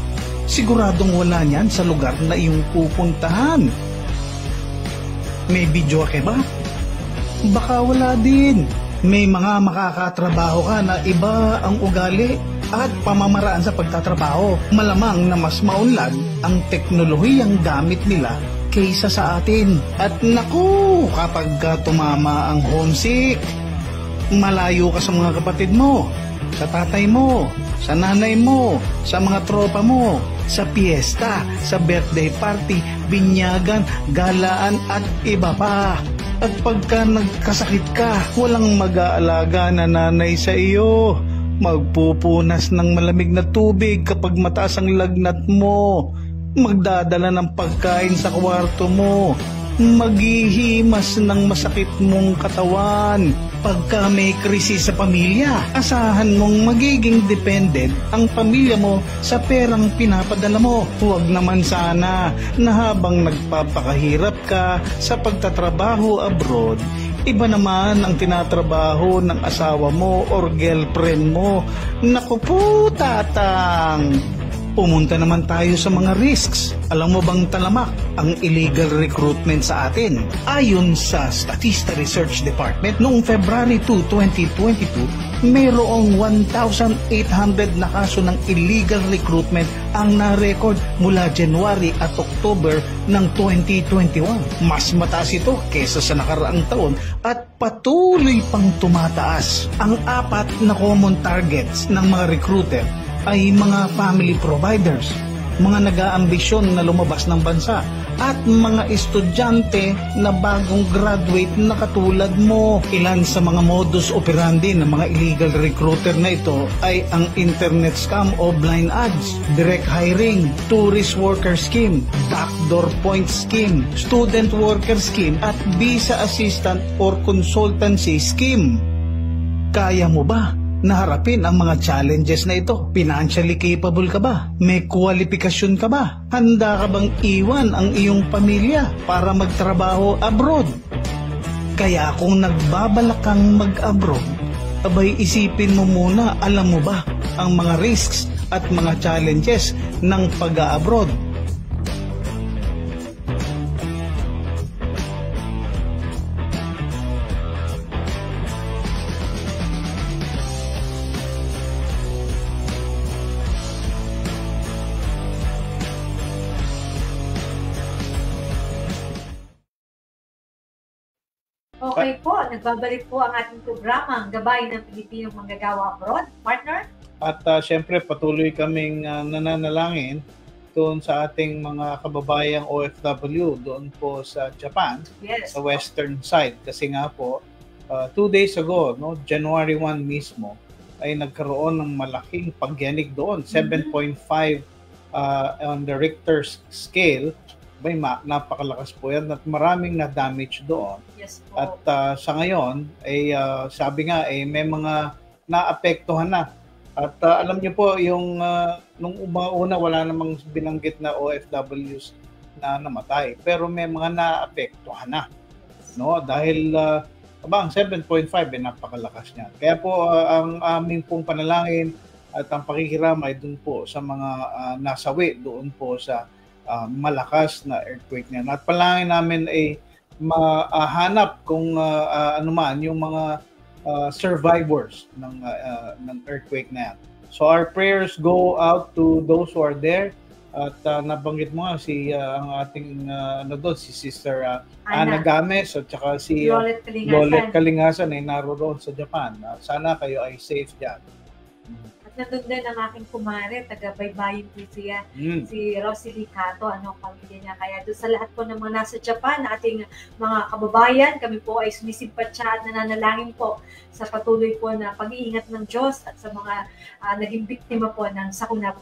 Siguradong wala niyan sa lugar na iyong pupuntahan. May video ka ba? Baka wala din. May mga makakatrabaho ka na iba ang ugali at pamamaraan sa pagtatrabaho. Malamang na mas maunlad ang teknolohiyang gamit nila kaysa sa atin. At naku, kapag tumama ang homesick, malayo ka sa mga kapatid mo, sa tatay mo, sa nanay mo, sa mga tropa mo, sa piyesta, sa birthday party, binyagan, galaan at iba pa. At pagka nagkasakit ka, walang mag-aalaga na nanay sa iyo. Magpupunas ng malamig na tubig kapag mataas ang lagnat mo. Magdadala ng pagkain sa kwarto mo. Maghihimas ng masakit mong katawan. Pagka may krisis sa pamilya, asahan mong magiging dependent ang pamilya mo sa perang pinapadala mo. Huwag naman sana na habang nagpapakahirap ka sa pagtatrabaho abroad, iba naman ang tinatrabaho ng asawa mo or girlfriend mo. Naku po, tatang! Pumunta naman tayo sa mga risks. Alam mo bang talamak ang illegal recruitment sa atin? Ayon sa Statista Research Department, noong February 2, 2022, mayroong 1,800 na kaso ng illegal recruitment ang na-record mula January at October ng 2021. Mas mataas ito kesa sa nakaraang taon at patuloy pang tumataas. Ang apat na common targets ng mga recruiter ay mga family providers, mga nag-aambisyon na lumabas ng bansa, at mga estudyante na bagong graduate na katulad mo. Ilan sa mga modus operandi ng mga illegal recruiter na ito ay ang internet scam o blind ads, direct hiring, tourist worker scheme, backdoor point scheme, student worker scheme, at visa assistant or consultancy scheme. Kaya mo ba naharapin ang mga challenges na ito? Financially capable ka ba? May kwalifikasyon ka ba? Handa ka bang iwan ang iyong pamilya para magtrabaho abroad? Kaya kung nagbabalak kang mag-abroad, abay isipin mo muna, alam mo ba ang mga risks at mga challenges ng pag-abroad? Okay po, nagbabalik po ang ating programa, ang Gabay ng Pilipinong Manggagawa Abroad. Partner? At syempre patuloy kaming nananalangin doon sa ating mga kababayang OFW doon po sa Japan, Yes. sa western side. Kasi nga po, 2 days ago, no, January 1 mismo, ay nagkaroon ng malaking pagyanig doon. 7.5 on the Richter scale. May napakalakas po yan at maraming na-damage doon. Yes po. At sa ngayon, ay sabi nga, may mga naapektuhan na. At alam niyo po, yung nung una, wala namang binanggit na OFWs na namatay. Pero may mga naapektuhan na. No? Dahil ang 7.5 ay napakalakas niya. Kaya po, ang aming pong panalangin at ang pakikiramay doon po sa mga nasawi doon po sa malakas na earthquake niyan. At palangin namin ay mahanap kung ano man yung mga survivors ng earthquake na yan. So our prayers go out to those who are there. At nabanggit mo nga ang ating si Sister Ana Games at saka si Lolet Kalingasan ay naroon sa Japan. Sana kayo ay safe dyan. At nandun din ang aking kumare, taga-baybayin po siya, si Rosalie Cato, ang pamilya niya. Kaya doon sa lahat po ng mga nasa Japan, ating mga kababayan, kami po ay sumisimpatya at nananalangin po sa patuloy po na pag-iingat ng Diyos at sa mga naging biktima po ng sakuna.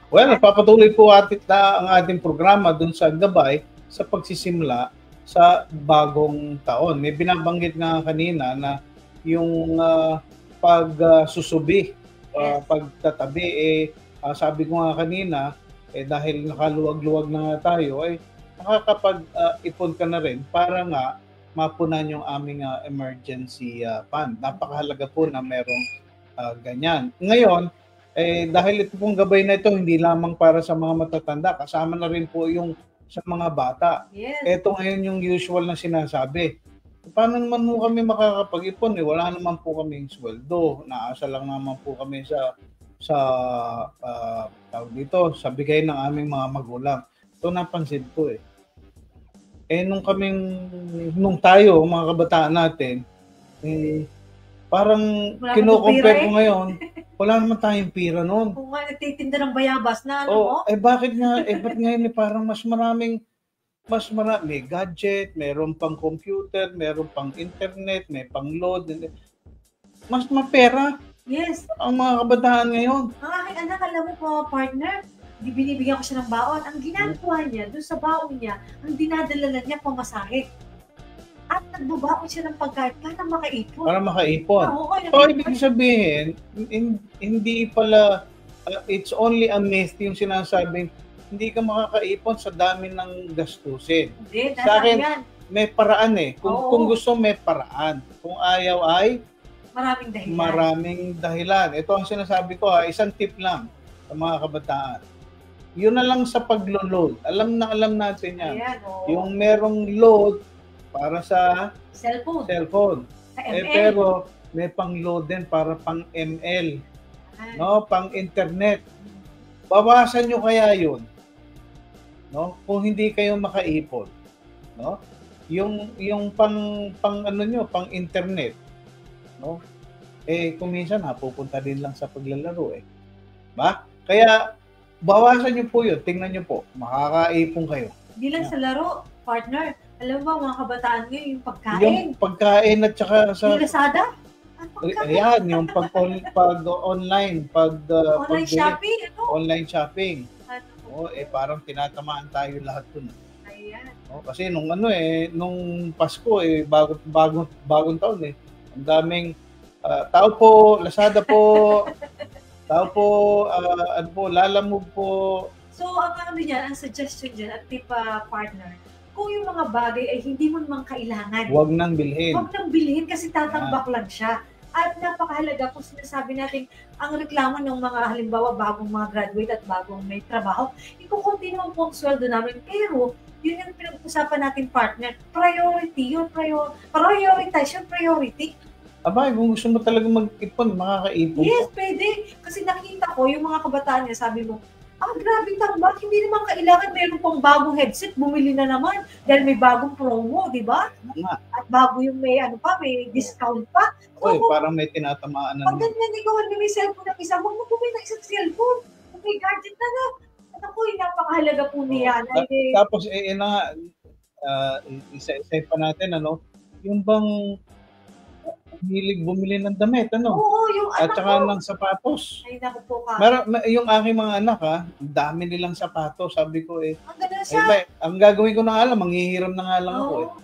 Well, papatuloy po ang ating programa doon sa Gabay sa pagsisimula sa bagong taon. May binabanggit nga kanina na yung pagsusubi, pagtatabi, sabi ko nga kanina, dahil nakaluwag-luwag na nga tayo, nakakapag-ipon ka na rin para nga mapunan yung aming emergency fund. Napakahalaga po na merong ganyan. Ngayon, dahil ito pong gabay na ito, hindi lamang para sa mga matatanda, kasama na rin po yung sa mga bata. Yes. Ito ngayon yung usual na sinasabi. Paano naman po kami makakapag-ipon? Wala naman po kaming sweldo. Naasa lang naman po kami sa bigay ng aming mga magulang. Ito napansin ko eh. Nung tayo, mga kabataan natin, parang Wala kino-compare kang ko ngayon, wala naman tayong pira noon. Kung nga nagtitinda ng bayabas na, Bakit nga, ba't ngayon parang mas marami, may gadget, meron pang computer, meron pang internet, may pang load, mas mapera. Yes. Ang mga kabataan ngayon. Ang aking anak, alam mo po, partner, binibigyan ko siya ng baon. Ang ginagawa niya, doon sa baon niya, ang dinadala niya pamasahe. At nagbabaon siya ng pagkain para makaipon. Para makaipon. Ibig sabihin, hindi pala, it's only a myth yung sinasabing, hindi ka makakaipon sa dami ng gastusin. Hindi, sa akin, yan. May paraan eh. Kung gusto, may paraan. Kung ayaw ay, maraming dahilan. Ito ang sinasabi ko, isang tip lang sa mga kabataan. Yun na lang sa paglo-load. Alam natin yan. Ayan, yung merong load para sa cellphone. Sa ML. Pero may pang-load din para pang ML. No, pang internet. Bawasan nyo kaya yun. No? Kung hindi kayo makaipon. No? Yung pang ano nyo, pang internet. No? Kung minsan pupunta din lang sa paglalaro ba? Kaya bawasan niyo po 'yun. Tingnan niyo po, makakaipon kayo. Hindi lang sa laro, partner. Alam mo mga kabataan ngayon, yung pagkain. Yung pagkain at saka sa yung Lazada. Ayan, yung online, online shopping, online shopping. Parang tinatamaan tayo lahat dun. Ayan. Kasi nung Pasko bagong taon ang daming tao po, Lazada po, tao po, Lalamove po. So, ang suggestion dyan at tip partner, kung yung mga bagay ay hindi mo naman kailangan, huwag nang bilhin. Huwag nang bilhin kasi tatambak lang siya. At napakahalaga kung sinasabi natin, ang reklamo ng mga halimbawa bagong mga graduate at bagong may trabaho, ikukunti naman po ang sweldo namin. Pero, yun yung pinag-usapan natin partner, priority, prioritize yung priority. Kung gusto mo talaga mag-ipon, makakaipon. Yes, pwede. Kasi nakita ko, yung mga kabataan niya, sabi mo, grabe tambak, hindi naman kailangan meron pang bagong headset, bumili na naman dahil may bagong promo, di ba? At bago yung may discount pa. Parang may tinatamaan na naman. Pag ganyan, ikaw may cellphone ng isa, huwag mo bumili ng isang cellphone. May gadget na. Napakahalaga po niya. Tapos, isa pa natin, yung bang hilig bumili ng damit, Oo, yung at saka ng sapatos. Ay, naku po ka. Yung aking mga anak, dami nilang sapatos. Sabi ko ang ganda siya. Ang gagawin ko na nga lang, manghihiram na nga lang ako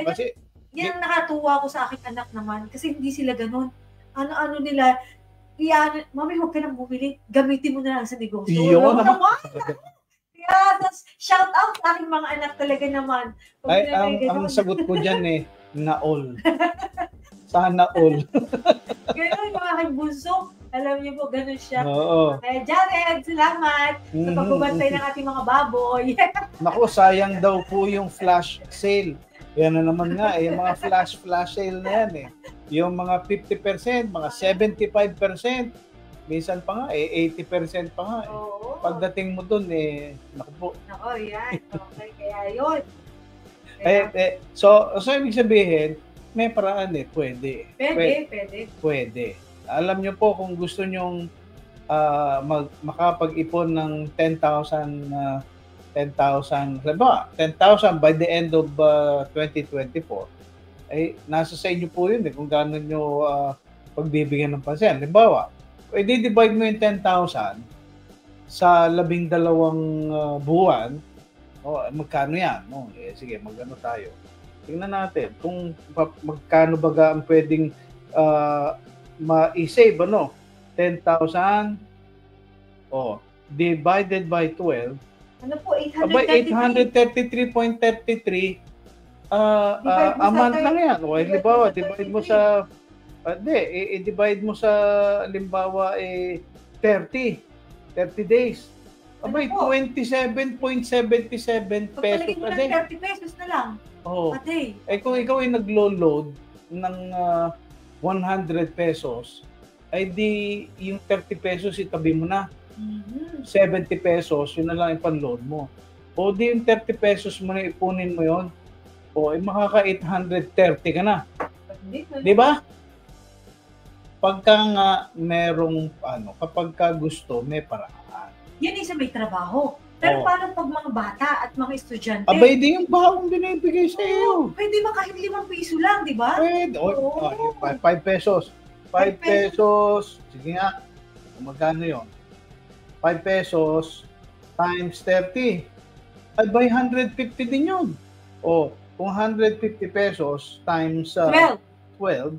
kasi yan nakatuwa ko sa aking anak naman kasi hindi sila ganun. Ano nila, mami, huwag ka nang bumili. Gamitin mo na lang sa negosyo. Yun naman. Shout out sa aking mga anak talaga naman. Ang sagot ko dyan na all. Sana all. Ganun yung aking bunso. Alam niyo po, ganun siya. Oo. Kaya Jared, salamat sa pagbabantay ng ating mga baboy. Naku, sayang daw po yung flash sale. Yan na naman nga, yung mga flash sale na yan Yung mga 50%, mga 75%, minsan pa nga 80% pa nga Oo. Pagdating mo dun naku po. Nako, yan. Okay, kaya yun. So ibig sabihin, may paraan pwede. Pwede. Alam nyo po kung gusto nyong makapag-ipon ng 10,000 by the end of 2024, nasa sa inyo po yun kung gaano nyo pagbibigyan ng pansin. Halimbawa, i-divide mo yung 10,000 sa 12 buwan, magkano yan? Sige, magano tayo. Tingnan natin kung magkano baga ang pwedeng ma-save, 10,000 divided by 12. Ano po, 833.33 a month lang yan. Halimbawa, divide mo sa i-divide mo sa halimbawa 30 days. 27.77 pesos a day. 30 pesos na lang. A day. Kung ikaw ay naglo-load ng 100 pesos, ay di yung 30 pesos itabi mo na. 70 pesos, yun na lang yung pan-load mo. O di yung 30 pesos mo na ipunin mo yon. O makaka-830 ka na. Di ba? Pagka nga merong kapag ka gusto, may paraan. Yan isa may trabaho. Pero paano pag mga bata at mga estudyante? Abay, di yung baong binibigay sa iyo. Pwede ba kahit 5 piso lang, di ba? Pwede. 5 pesos. 5 pesos. Sige nga. Kung magkano yun? 5 pesos times 30. Ay, by 150 din yun. O, kung 150 pesos times 12,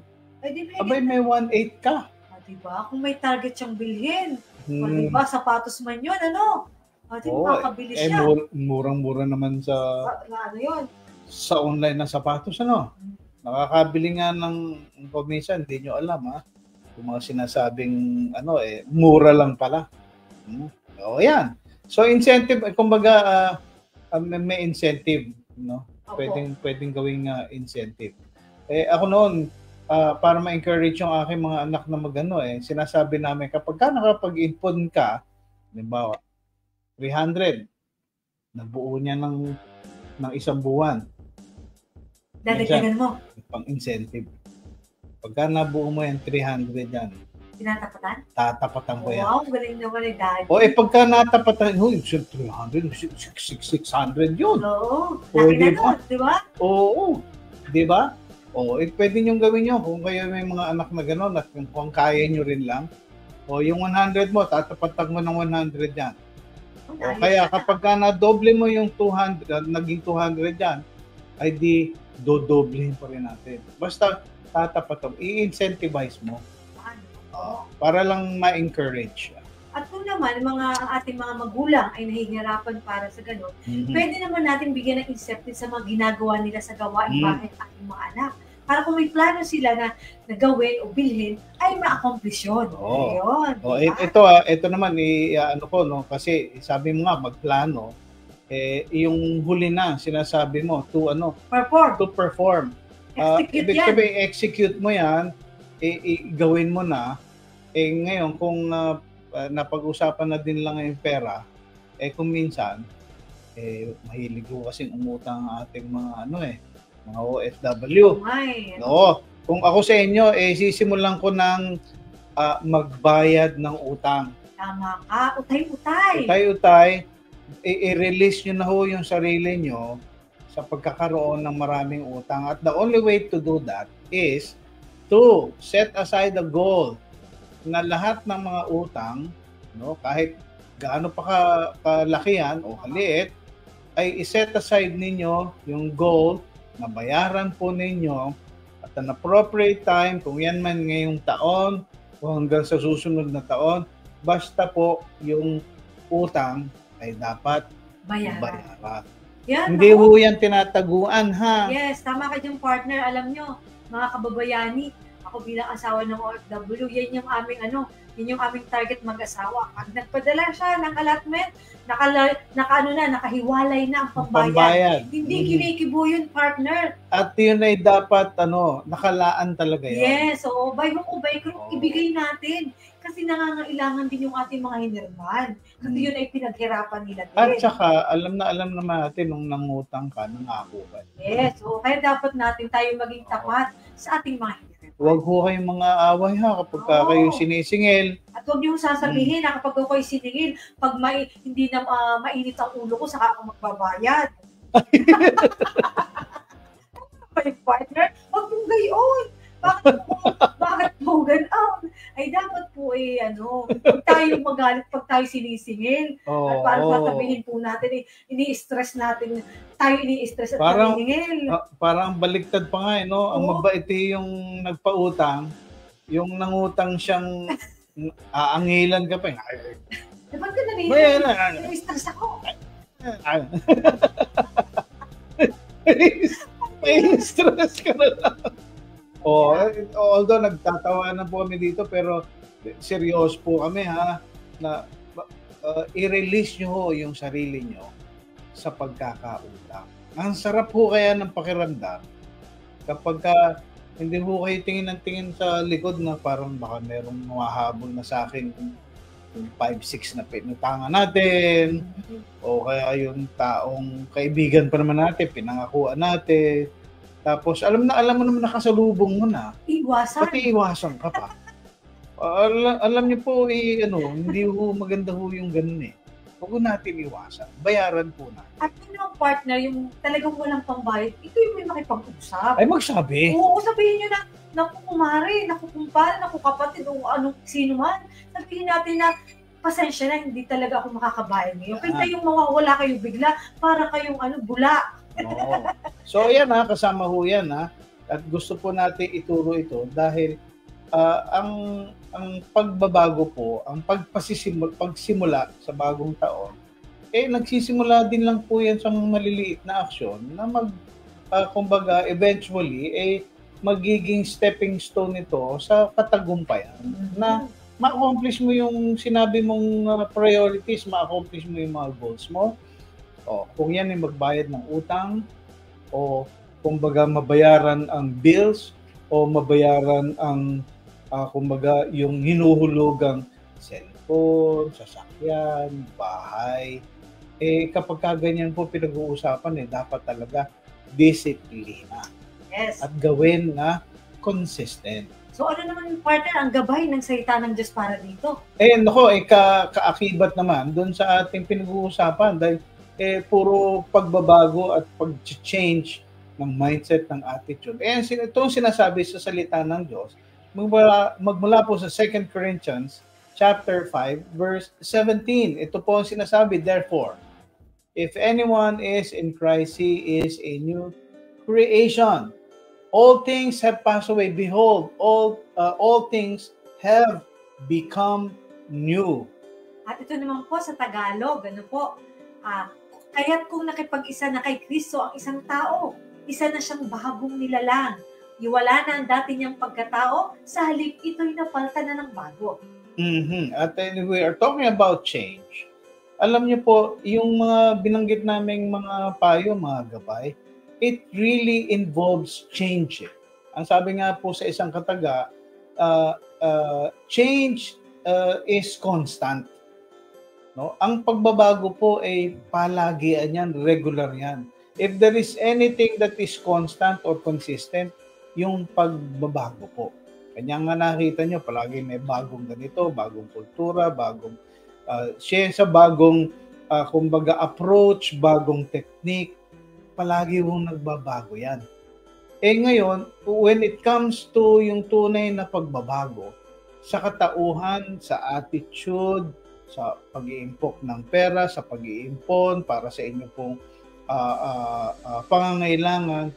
abay, may 1.8 ka. Diba? Kung may target siyang bilhin. O, diba, sapatos man yun, ano? Di makakabili siya. Murang-mura naman sa ano yun? Sa online na sapatos, ano? Nakakabili nga ng minsan, hindi nyo alam, ha? Yung mga sinasabing, mura lang pala. O, yan. So, incentive, kumbaga, may incentive, no? Pwedeng gawing incentive. Ako noon, para ma-encourage yung aking mga anak na sinasabi namin, kapag ka nakapag-ipon ka, halimbawa, 300, nabuo niya ng isang buwan. Dadagdagan mo? Pang-incentive. Pagka nabuo mo yan, 300 yan. Tinatapatan? Tatapatan ko yan. Wow, galing naman yung daddy. Pagka natapatan, 300, 600 yun. Oo. Laki na di ba? Oo. Di ba? Pwede nyo gawin nyo kung kayo may mga anak na gano'n at kung kaya nyo rin lang. Yung 100 mo, tatapatan mo ng 100 yan. Kaya kapag ka na-doble mo yung 200, naging 200 yan, ay di dodoblehin pa rin natin. Basta tatapatan, i-incentivize mo. Para lang ma-encourage. At kung naman, ating mga magulang ay nahihirapan para sa gano'n, pwede naman natin bigyan ng incentive sa mga ginagawa nila sa gawaing bahay at ating mga anak. Para kung may plano sila na gawin o bilhin, ay ma-accomplish yun. Ito naman, kasi sabi mo nga, magplano, yung huli na, sinasabi mo, to perform. Ibig sabihin, execute mo yan, gawin mo na, ngayon, kung napag-usapan na din lang yung pera, kung minsan, mahilig ko kasing umutang ang ating mga mga OFW. No, kung ako sa inyo, sisimulan ko ng magbayad ng utang. Tama ka, utay-utay. Utay-utay, i-release nyo na yung sarili nyo sa pagkakaroon ng maraming utang. At the only way to do that is to set aside a goal na lahat ng mga utang, kahit gaano pa kalakihan o kaliit, ay i-set aside ninyo yung goal na bayaran po ninyo at an appropriate time, kung yan man ngayong taon o hanggang sa susunod na taon, basta po yung utang ay dapat bayaran. Hindi ho yan tinataguan, ha? Yes, tama ka dyan, partner. Alam nyo, mga kababayani, ako bilang asawa ng OFW, yan yung aming target mag-asawa. Pag nagpadala siya ng allotment, nakahiwalay na ang pambayad. Hindi kinikibo yun, partner. At yun ay dapat, nakalaan talaga yun. Yes, by hook o by crook, ibigay natin. Kasi nangangailangan din yung ating mga hinirman. Kasi yun ay pinaghirapan nila din. At saka, alam naman natin nung nangutang ka, nangako ka. Yes, kaya dapat natin tayo maging tapat sa ating mga hinirman. Huwag ho kayong mga away kapag kayo sinisingil. At huwag niyo sasabihin na kapag ako ay siningil, pag hindi na mainit ang ulo ko, saka ako magbabayad. My partner, huwag mong gayon. Bakit mo ganoon? Ay dapat po huwag tayo magalit pag tayo sinisingil. At parang sasabihin po natin, ini-stress natin, tayo ini-stress at naningil. Parang baliktad pa nga, ang mabait yung nagpautang, yung nangutang siyang aangilan ka pa. Dapat ka naningil? Ini-stress ako. May stress ka na lang. Although nagtatawanan po kami dito, pero seryoso po kami na i-release nyo ho yung sarili nyo sa pagkakautang. Ang sarap po kaya ng pakiramdam kapag hindi ho kayo tingin sa likod na parang baka merong mahahabol na sa akin 5-6 na pinutangan natin, o kaya yung taong kaibigan pa naman natin, pinangakuan natin, tapos alam mo naman nakasalubong mo na, Iwasan. pati iwasan ka pa. Alam niyo po, hindi ho maganda ho yung ganun eh. Huwag natin iwasan. Bayaran po na. At yung partner, yung talagang walang pambayad, ito yung may makipag-usap. Ay, magsabi. Oo, sabihin nyo na, naku kumare, naku kumpare, naku kapatid, o anong sino man. Sabihin natin na, pasensya na, hindi talaga ako makakabayad ngayon. Kaya yung mawawala kayo bigla, para kayong bula. Oo. So, ayan kasama ho yan At gusto po natin ituro ito dahil ang pagbabago po, ang pagsimula sa bagong taon, nagsisimula din lang po yan sa maliliit na aksyon na kumbaga, eventually, magiging stepping stone ito sa katagumpayan na ma-accomplish mo yung sinabi mong priorities, ma-accomplish mo yung mga goals mo. Kung yan ay magbayad ng utang, o kumbaga mabayaran ang bills, o mabayaran ang kumbaga yung hinuhulugang cellphone, sasakyan, bahay. Kapag ganyan po pinag-uusapan, dapat talaga disiplina. Yes. At gawin na consistent. So ano naman yung partner, ang gabay ng salita ng Diyos para dito? Kaakibat naman doon sa ating pinag-uusapan dahil puro pagbabago at pag-change ng mindset, ng attitude. Itong sinasabi sa salita ng Diyos, magmula po sa 2 Corinthians chapter 5, verse 17. Ito po ang sinasabi, therefore, if anyone is in Christ, he is a new creation. All things have passed away. Behold, all things have become new. At ito naman po sa Tagalog, kaya't kung nakipag-isa na kay Kristo ang isang tao, isa na siyang bagong nilalang. Iwala na ang dati niyang pagkatao, sa halip ito'y napalta na ng bago. At we are talking about change. Alam niyo po, yung mga binanggit naming mga payo, mga gabay, it really involves change. Ang sabi nga po sa isang kataga, change is constant. No? Ang pagbabago po ay palagian yan, regular yan. If there is anything that is constant or consistent, yung pagbabago po. Kanya nga nakita nyo, palagi may bagong ganito, bagong kultura, bagong bagong kumbaga approach, bagong technique, palagi mong nagbabago yan. Ngayon, when it comes to yung tunay na pagbabago, sa katauhan, sa attitude, sa pag-iimpok ng pera, sa pag-iimpon para sa inyo pong pangangailangan,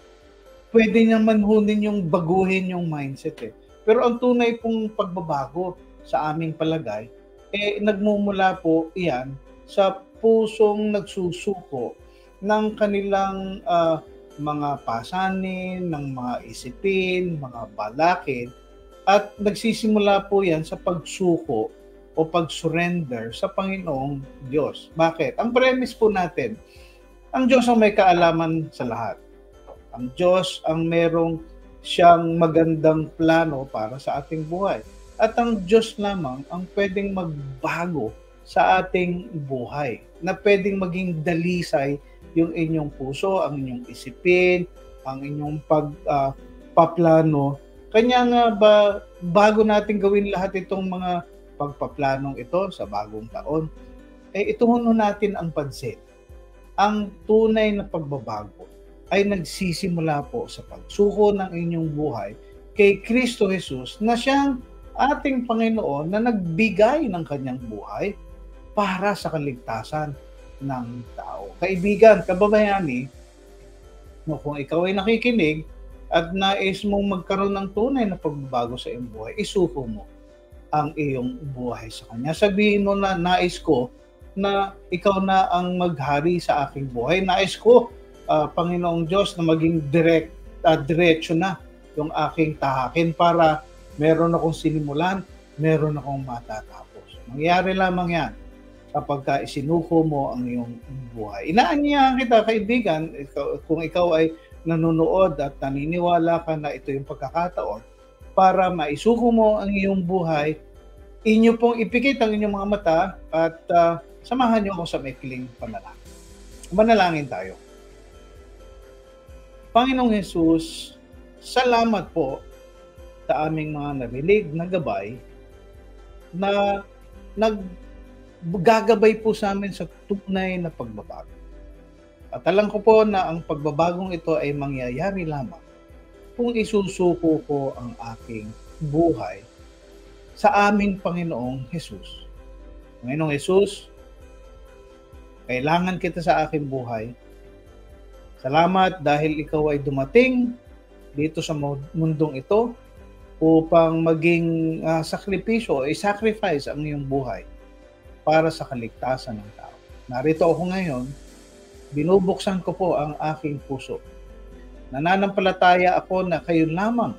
pwede naman hunin yung baguhin yung mindset Pero ang tunay pong pagbabago sa aming palagay, nagmumula po iyan sa pusong nagsusuko ng kanilang mga pasanin, ng mga isipin, mga balakin, at nagsisimula po yan sa pagsuko o pag-surrender sa Panginoong Diyos. Bakit? Ang premise po natin, ang Diyos ang may kaalaman sa lahat. Ang Diyos ang merong siyang magandang plano para sa ating buhay. At ang Diyos lamang ang pwedeng magbago sa ating buhay, na pwedeng maging dalisay yung inyong puso, ang inyong isipin, ang inyong pagpaplano. Kanya nga bago natin gawin lahat itong mga pagpaplanong ito sa bagong taon, ituunan natin ang pansin. Ang tunay na pagbabago ay nagsisimula po sa pagsuko ng inyong buhay kay Kristo Jesus na siyang ating Panginoon na nagbigay ng kanyang buhay para sa kaligtasan ng tao. Kaibigan, kababayani, kung ikaw ay nakikinig at nais mong magkaroon ng tunay na pagbabago sa iyong buhay, isuko mo ang iyong buhay sa Kanya. Sabihin mo na, nais ko na ikaw na ang maghari sa aking buhay. Nais ko, Panginoong Diyos, na maging diretso na yung aking tahakin para meron akong sinimulan, meron akong matatapos. Mangyari lamang yan kapag isinuko mo ang iyong buhay. Inaanyayahan kita, kaibigan, kung ikaw ay nanonood at naniniwala ka na ito yung pagkakataon para maisuko mo ang iyong buhay inyo pong ipikit ang inyong mga mata at samahan niyo ako sa maikling panalangin. Manalangin tayo. Panginoong Jesus, salamat po sa aming mga narinig na gabay na naggagabay po sa amin sa tunay na pagbabago. At alam ko po na ang pagbabagong ito ay mangyayari lamang kung isusuko ko ang aking buhay sa aming Panginoong Jesus. Panginoong Jesus, kailangan kita sa aking buhay. Salamat dahil ikaw ay dumating dito sa mundong ito upang maging sakripisyo, i-sacrifice ang iyong buhay para sa kaligtasan ng tao. Narito ako ngayon, binubuksan ko po ang aking puso. Nananampalataya ako na kayo lamang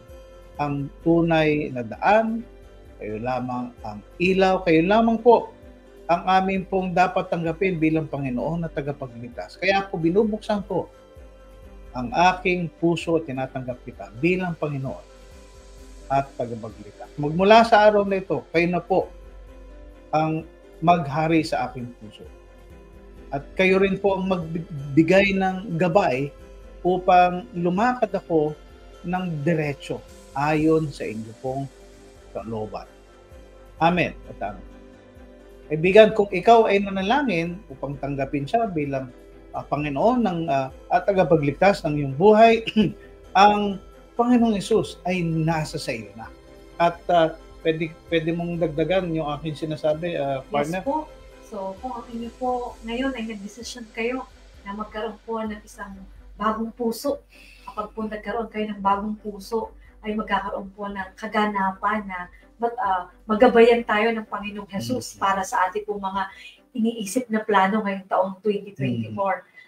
ang tunay na daan, kayo lamang ang ilaw, kayo lamang po ang amin pong dapat tanggapin bilang Panginoon na tagapagligtas. Kaya po binubuksan ko ang aking puso at tinatanggap kita bilang Panginoon at tagapagligtas. Magmula sa araw na ito, kayo na po ang maghari sa aking puso. At kayo rin po ang magbigay ng gabay upang lumakad ako ng diretso ayon sa inyo pong kalooban. Amen at amen. Kaibigan, kung ikaw ay nanalangin upang tanggapin siya bilang Panginoon at tagapagligtas ng iyong buhay, ang Panginoong Hesus ay nasa sa iyo na. At pwede mong dagdagan yung aking sinasabi, partner. Yes po. So, kung ang inyo po ngayon ay nag-decision kayo na magkaroon po ng isang bagong puso, kapag po nagkaroon kayo ng bagong puso, ay magkakaroon po ng kaganapan na magabayan tayo ng Panginoong Hesus para sa ating po mga iniisip na plano ngayong taong 2024.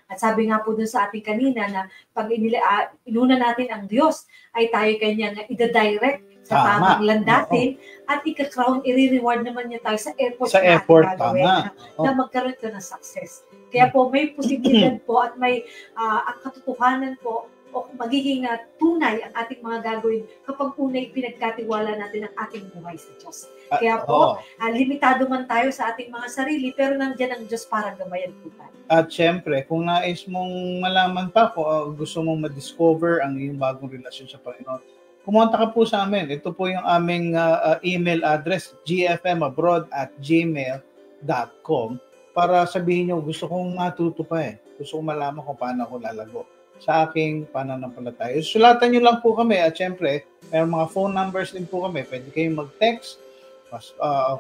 At sabi nga po dun sa ating kanina na pag inuna natin ang Diyos, ay tayo kanya nga ida-direct sa tamang landatin at ika-crown, i-reward naman niya tayo sa effort sa effort, tama. Na magkaroon ito ng success. Kaya po may posibilidad po at may ang katotohanan po o magiging tunay ang ating mga gagawin kapag unay pinagkatiwala natin ang ating buhay sa Diyos. Kaya po, limitado man tayo sa ating mga sarili, pero nandiyan ang Diyos para gabayan po tayo. At syempre, kung nais mong malaman pa kung gusto mong ma-discover ang iyong bagong relasyon sa Panginoon, kumonta ka po sa amin. Ito po yung aming email address, gfmabrod@gmail.com, para sabihin nyo, gusto kong matuto pa Gusto kong malaman kung paano ako lalago sa aking pananampalataya. Sulatan nyo lang po kami at syempre, may mga phone numbers din po kami. Pwede kayong mag-text.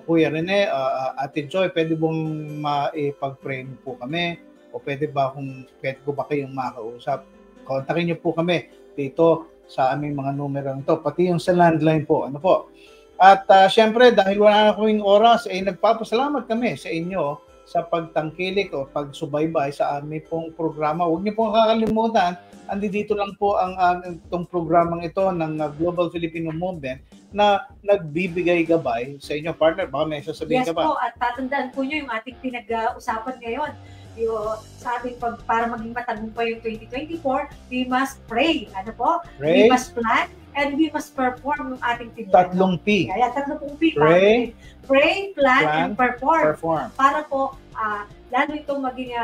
Kuya Rene, Ate Joy, pwede bong maipag-pray po kami o pwede ko ba kayong makausap? Kontakin nyo po kami dito sa aming mga numero nito, pati yung sa landline po. Ano po? At syempre, dahil wala na kaming oras, nagpapasalamat kami sa inyo sa pagtangkilik o pagsubaybay sa aming pong programa. Huwag niyo pong kakalimutan, andito lang po ang itong programang ito ng Global Filipino Movement na nagbibigay gabay sa inyo, partner. Baka may sasabihin ka ba? Yes po, at tatandaan po nyo yung ating pinag-usapan ngayon. Sa ating para maging matagumpay yung 2024, we must pray. Ano po? Pray. We must plan and we must perform yung ating tinulungan. Tatlong P. Kaya tatlong P. Pray, plan, and perform. Para po, lalo itong maging,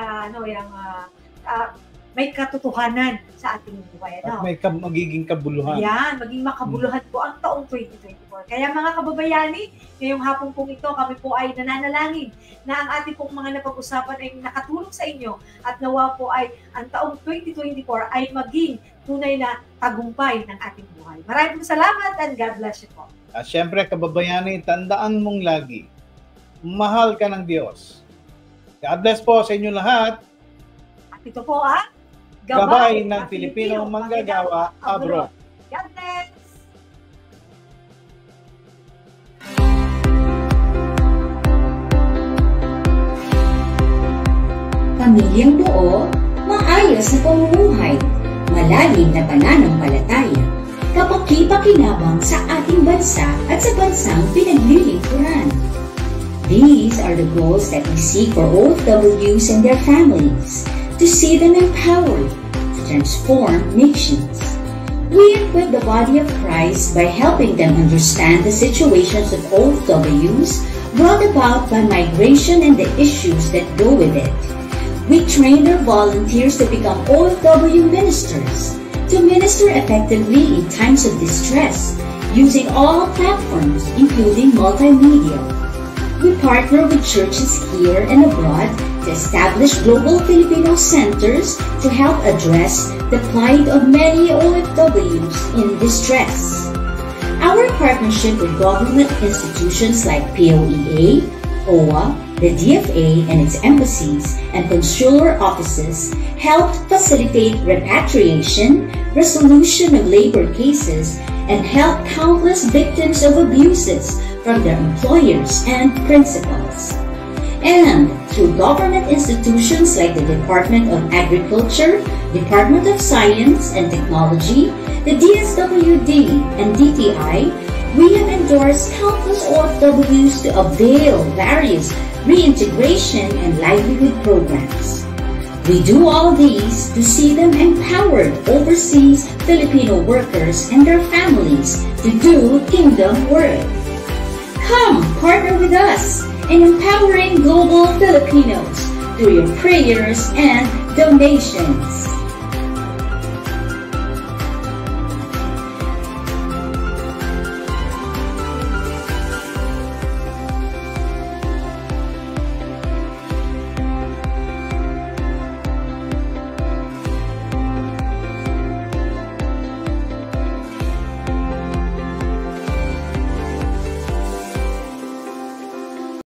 may katotohanan sa ating buhay. At may magiging kabuluhan. Yan, maging makabuluhan po ang taong 2024. Kaya mga kababayani, ngayong hapon pong ito, kami po ay nananalangin na ang ating pong mga napag-usapan ay nakatulong sa inyo at nawa po ay ang taong 2024 ay maging tunay na tagumpay ng ating buhay. Maraming salamat and God bless you po. At syempre, kababayani, tandaan mong lagi, mahal ka ng Diyos. God bless po sa inyo lahat. At ito po Gabay ng Pilipino Manggagawa Abroad. God bless! Pamilyang buo, maayos na pamumuhay, malalim na pananampalataya, kapaki-pakinabang sa ating bansa at sa bansang pinaglilingkuran. These are the goals that we seek for OFWs and their families, to see them empowered to transform nations. We equip the body of Christ by helping them understand the situations of OFWs brought about by migration and the issues that go with it. We train our volunteers to become OFW ministers, to minister effectively in times of distress, using all platforms, including multimedia. We partner with churches here and abroad to establish global Filipino centers to help address the plight of many OFWs in distress. Our partnership with government institutions like POEA, OWA, the DFA and its embassies and consular offices helped facilitate repatriation, resolution of labor cases, and help countless victims of abuses from their employers and principals. And through government institutions like the Department of Agriculture, Department of Science and Technology, the DSWD, and DTI, we have endorsed countless OFWs to avail various reintegration and livelihood programs. We do all these to see them empowered overseas Filipino workers and their families to do kingdom work. Come partner with us in empowering global Filipinos through your prayers and donations.